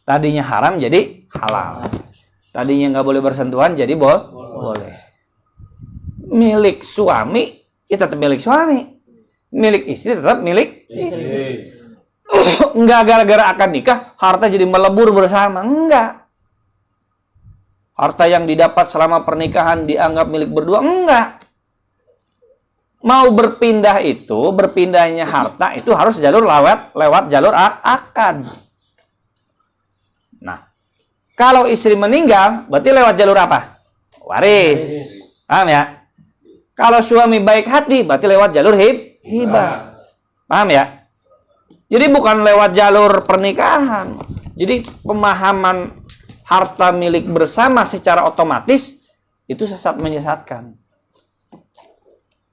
Tadinya haram jadi halal. Tadinya nggak boleh bersentuhan jadi boleh. Milik suami ya tetap milik suami. Milik istri tetap milik istri. Enggak gara-gara akad nikah harta jadi melebur bersama, enggak. Harta yang didapat selama pernikahan dianggap milik berdua, enggak. Mau berpindah itu, berpindahnya harta itu harus jalur lewat jalur akad. Nah, kalau istri meninggal berarti lewat jalur apa? Waris. Paham ya? Kalau suami baik hati berarti lewat jalur hibah. Paham ya? Jadi bukan lewat jalur pernikahan. Jadi pemahaman harta milik bersama secara otomatis itu menyesatkan.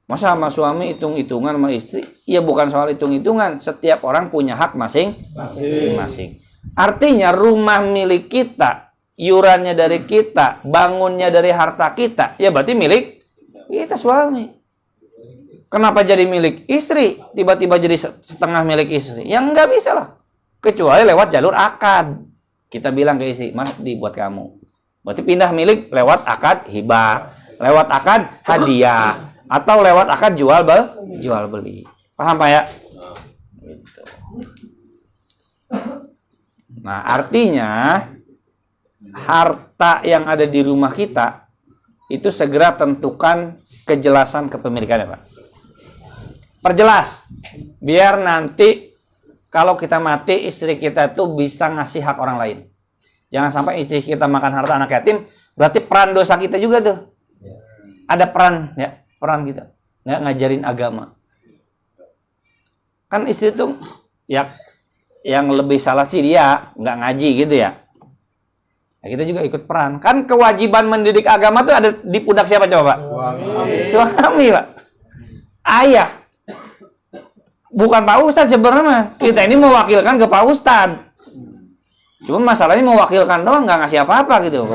Masa sama suami hitung-hitungan sama istri? Ya bukan soal hitung-hitungan. Setiap orang punya hak masing-masing. Artinya rumah milik kita, iurannya dari kita, bangunnya dari harta kita, ya berarti milik kita suami. Kenapa jadi milik istri? Tiba-tiba jadi setengah milik istri? Ya nggak bisa lah. Kecuali lewat jalur akad. Kita bilang ke istri, mas dibuat kamu. Berarti pindah milik lewat akad hibah. Lewat akad hadiah. Atau lewat akad jual beli. Paham Pak ya? Gitu. Nah artinya harta yang ada di rumah kita itu segera tentukan kejelasan kepemilikannya Pak. Perjelas, biar nanti kalau kita mati istri kita itu bisa ngasih hak orang lain. Jangan sampai istri kita makan harta anak yatim, berarti peran dosa kita juga tuh. Ada peran ya, peran kita nggak ngajarin agama. Kan istri itu ya yang lebih salah sih dia nggak ngaji gitu ya. Nah, kita juga ikut peran. Kan kewajiban mendidik agama tuh ada di pundak siapa coba Pak? Suami Pak. Ayah. Bukan Pak Ustadz sebenarnya. Kita ini mewakilkan ke Pak Ustadz. Cuma masalahnya mewakilkan doang, nggak ngasih apa-apa gitu.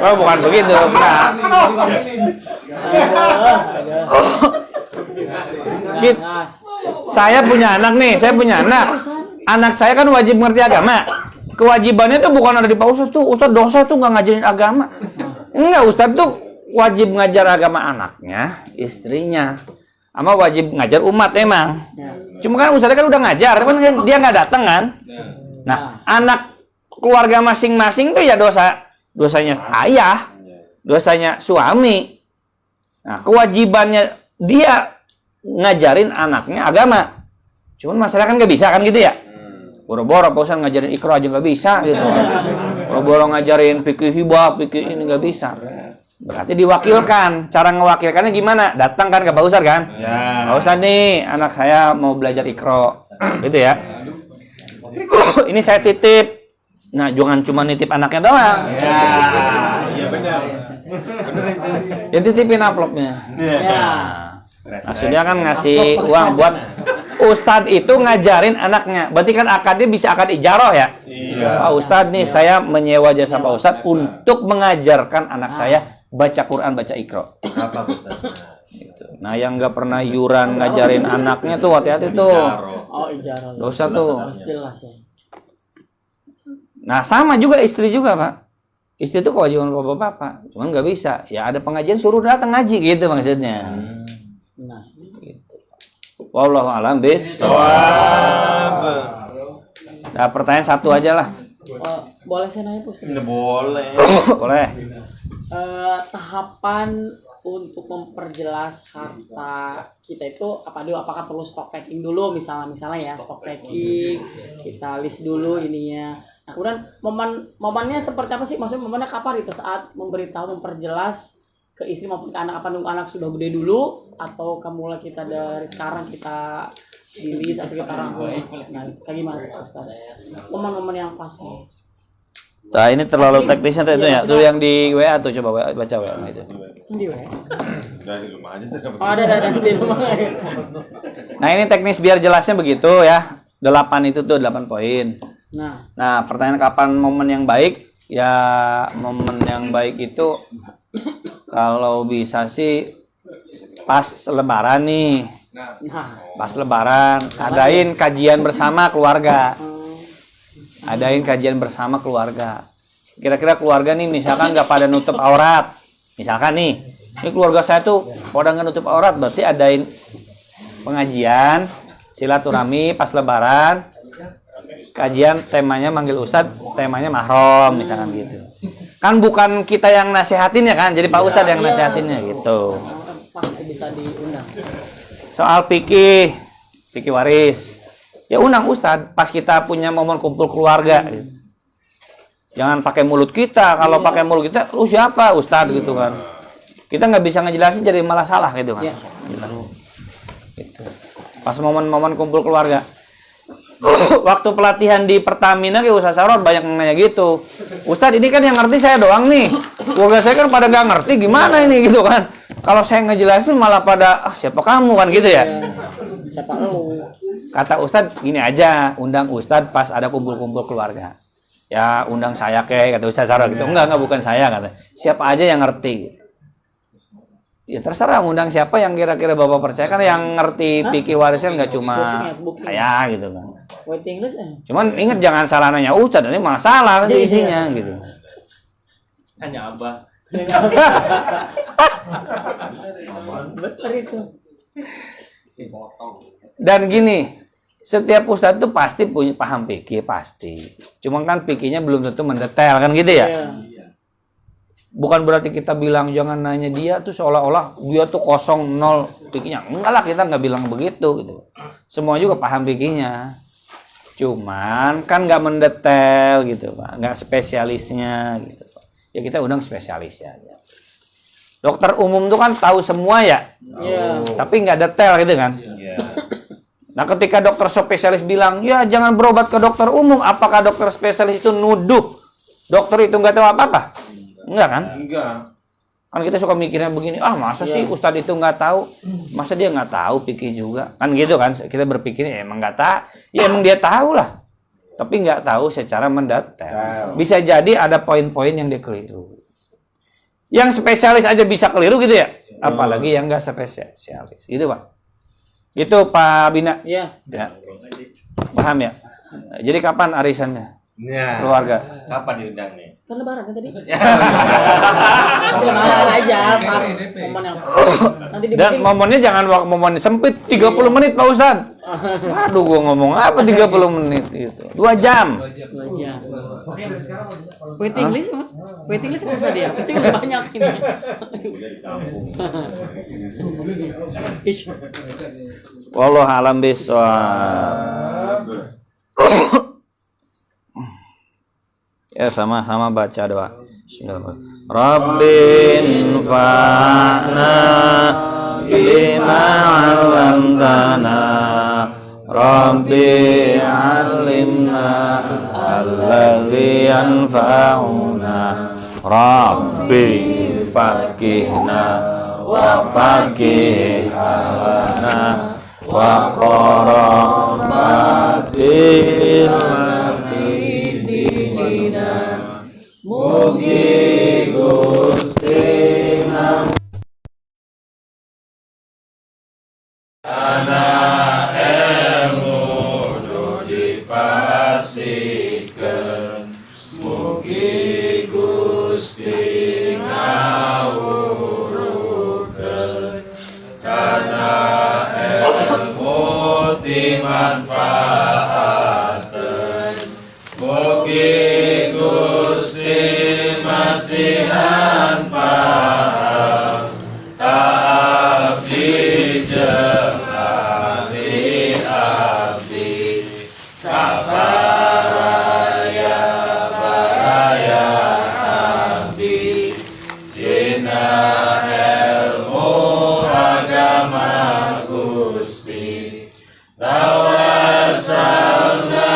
Oh, bukan begitu. Nah. Saya punya anak nih, Anak saya kan wajib ngerti agama. Kewajibannya tuh bukan ada di Pak Ustadz tuh. Ustadz dosa tuh nggak ngajarin agama. Enggak, Ustadz tuh wajib ngajar agama anaknya, istrinya. Sama wajib ngajar umat emang. Cuma kan Ustadz kan udah ngajar, kan dia nggak datang kan. Nah, anak keluarga masing-masing tuh ya dosanya ayah, dosanya suami. Nah, kewajibannya dia ngajarin anaknya agama. Cuman masalah kan nggak bisa kan gitu ya. Boro-boro Pak Ustadz ngajarin Iqra aja nggak bisa gitu. Boro-boro ngajarin fikih hibah, fikih ini nggak bisa. Berarti diwakilkan. Cara ngewakilkannya gimana? Datang kan ke Pak Ustadz kan? Ya. Pak Ustadz nih, anak saya mau belajar Iqra. Gitu ya. Ini saya titip. Nah, jangan cuma nitip anaknya doang. Ya, iya benar. Benar itu. Ya titipin amplopnya. Ya. Maksudnya kan ngasih uang buat Ustadz itu ngajarin anaknya. Berarti kan akadnya bisa akad ijaroh ya? Iya. Pak Ustadz nih saya menyewa jasa Pak Ustadz untuk mengajarkan anak saya baca Quran, baca Iqra. Apa Ustadz? Gitu. Nah, yang nggak pernah iuran ngajarin anaknya tuh hati-hati tuh. Oh, ijarah. Dosa tuh. Jelas ya. Nah, sama juga istri juga, Pak. Istri itu kewajiban bapak-bapak. Cuman nggak bisa. Ya ada pengajian suruh datang ngaji gitu maksudnya. Nah, Gitu. Wallahu a'lam Wah. Nah, pertanyaan satu aja lah. boleh saya nanya, Pak Ustaz? Boleh. Boleh. Tahapan untuk memperjelas harta kita itu apa dulu? Apakah perlu stock taking dulu, misalnya ya stock taking, kita list dulu ininya. Nah, kemudian momennya seperti apa sih? Maksudnya momennya kapan itu saat memberitahu, memperjelas ke istri maupun ke anak? Apa nunggu anak sudah gede dulu atau mulai kita dari sekarang kita di list atau kita rangkum? Nah, itu kayak gimana Pak Ustaz? Momen-momen yang pas nih. Nah, ini terlalu teknisnya tuh itu ya. Tuh yang di WA tuh coba baca WA itu. Di WA. Dari rumah aja tuh. Oh, ada di rumah. Nah, ini teknis biar jelasnya begitu ya. 8 itu tuh 8 poin. Nah, pertanyaan kapan momen yang baik? Ya, momen yang baik itu kalau bisa sih pas lebaran nih. Pas lebaran, adain kajian bersama keluarga. Adain kajian bersama keluarga. Kira-kira keluarga nih misalkan nggak pada nutup aurat. Misalkan nih, ini keluarga saya tuh pada nggak nutup aurat, berarti adain pengajian, silaturahmi pas lebaran. Kajian temanya manggil ustadz, temanya mahram misalkan gitu. Kan bukan kita yang nasehatin ya kan, jadi Pak Ustadz yang nasehatinnya gitu. Pasti bisa diundang. Soal fikih waris. Ya undang Ustadz pas kita punya momen kumpul keluarga. Gitu. Jangan pakai mulut kita. Kalau pakai mulut kita, lu siapa Ustadz gitu kan. Kita nggak bisa ngejelasin jadi malah salah gitu kan. Gitu. Pas momen-momen kumpul keluarga. Waktu pelatihan di Pertamina kayak Ustadz Saror banyak yang nanya gitu. Ustadz ini kan yang ngerti saya doang nih. Keluarga saya kan pada nggak ngerti gimana ini gitu kan. Kalau saya ngejelasin malah pada siapa kamu kan gitu ya. Siapa lu? Kata Ustadz gini aja, undang Ustadz pas ada kumpul-kumpul keluarga. Ya undang saya kata Ustadz Saror gitu. Enggak bukan saya kata. Siapa aja yang ngerti gitu. Ya terserah undang siapa yang kira-kira Bapak percaya kan yang ngerti fikih warisan nggak cuma saya gitu kan. Waiting list Cuman ingat jangan salah nanya Ustadz, ini malah salah nanti isinya gitu. Hanya Abah. Bener itu. Dan gini, setiap ustadz itu pasti punya paham fikih pasti. Cuma kan fikihnya belum tentu mendetail kan gitu ya. Bukan berarti kita bilang jangan nanya dia tuh seolah-olah dia tuh kosong nol fikihnya. Enggak lah, kita nggak bilang begitu gitu. Semua juga paham fikihnya. Cuman kan nggak mendetail gitu Pak, nggak spesialisnya gitu. Ya kita undang spesialisnya aja. Dokter umum tuh kan tahu semua ya. Tapi nggak detail gitu kan. Nah ketika dokter spesialis bilang, ya jangan berobat ke dokter umum, apakah dokter spesialis itu nuduh dokter itu nggak tahu apa-apa? Enggak kan? Enggak. Kan kita suka mikirnya begini, masa sih ustadz itu nggak tahu? Masa dia nggak tahu fikih juga? Kan gitu kan, kita berpikir ya emang nggak tahu, ya emang dia tahu lah. Tapi nggak tahu secara mendetail. Bisa jadi ada poin-poin yang dia keliru. Yang spesialis aja bisa keliru gitu ya? Apalagi yang nggak spesialis. Gitu Pak. Gitu Pak Bina. Iya. Ya. Paham ya? Jadi kapan arisannya? Ya. Keluarga. Kapan diundang nih? Kan lebaran kan tadi. Tapi lebaran aja pas momen yang nanti Dan momennya jangan momen sempit 30 menit Pak Ustad. Aduh gua ngomong apa 30 menit gitu. 2 jam. 2 jam. Waiting list, waiting list nggak usah dia. Waiting list banyak ini. Wallahu a'lam bishawab. Ya sama-sama baca doa. Bismillahirrahmanirrahim. Rabbin fa'na bima 'allamtana. Rabbi 'allimna alladzi yanfa'una. Rabbi faqihna wa faqihna wa qarabatil pastikan mugi Gusti ngawurukeun karena ilmu dimanfaatkeun mugi Gusti masihan paham abdi jeung ahli abdi kabaraya baraya abdi dina ilmu agama Gusti tawassalna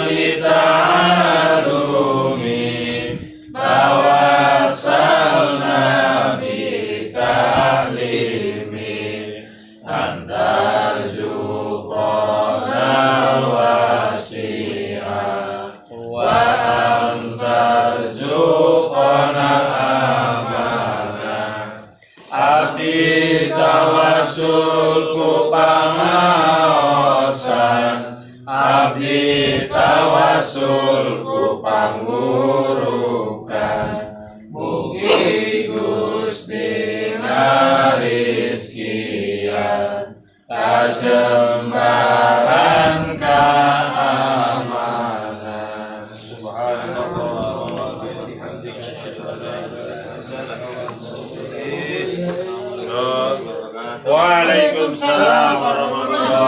bi ta'alumi tawassalna bi ta'limi antar zuqona wasi'ah wa antar zuqona amanah abdi tawasul ku pangaosan abdi tawasul ku pangurukan mugi Gusti ngarizkian kajembaran keamanan subhanallah wa bihamdihi asyhadu an la ilaha illa anta. Waalaikumsalam warahmatullahi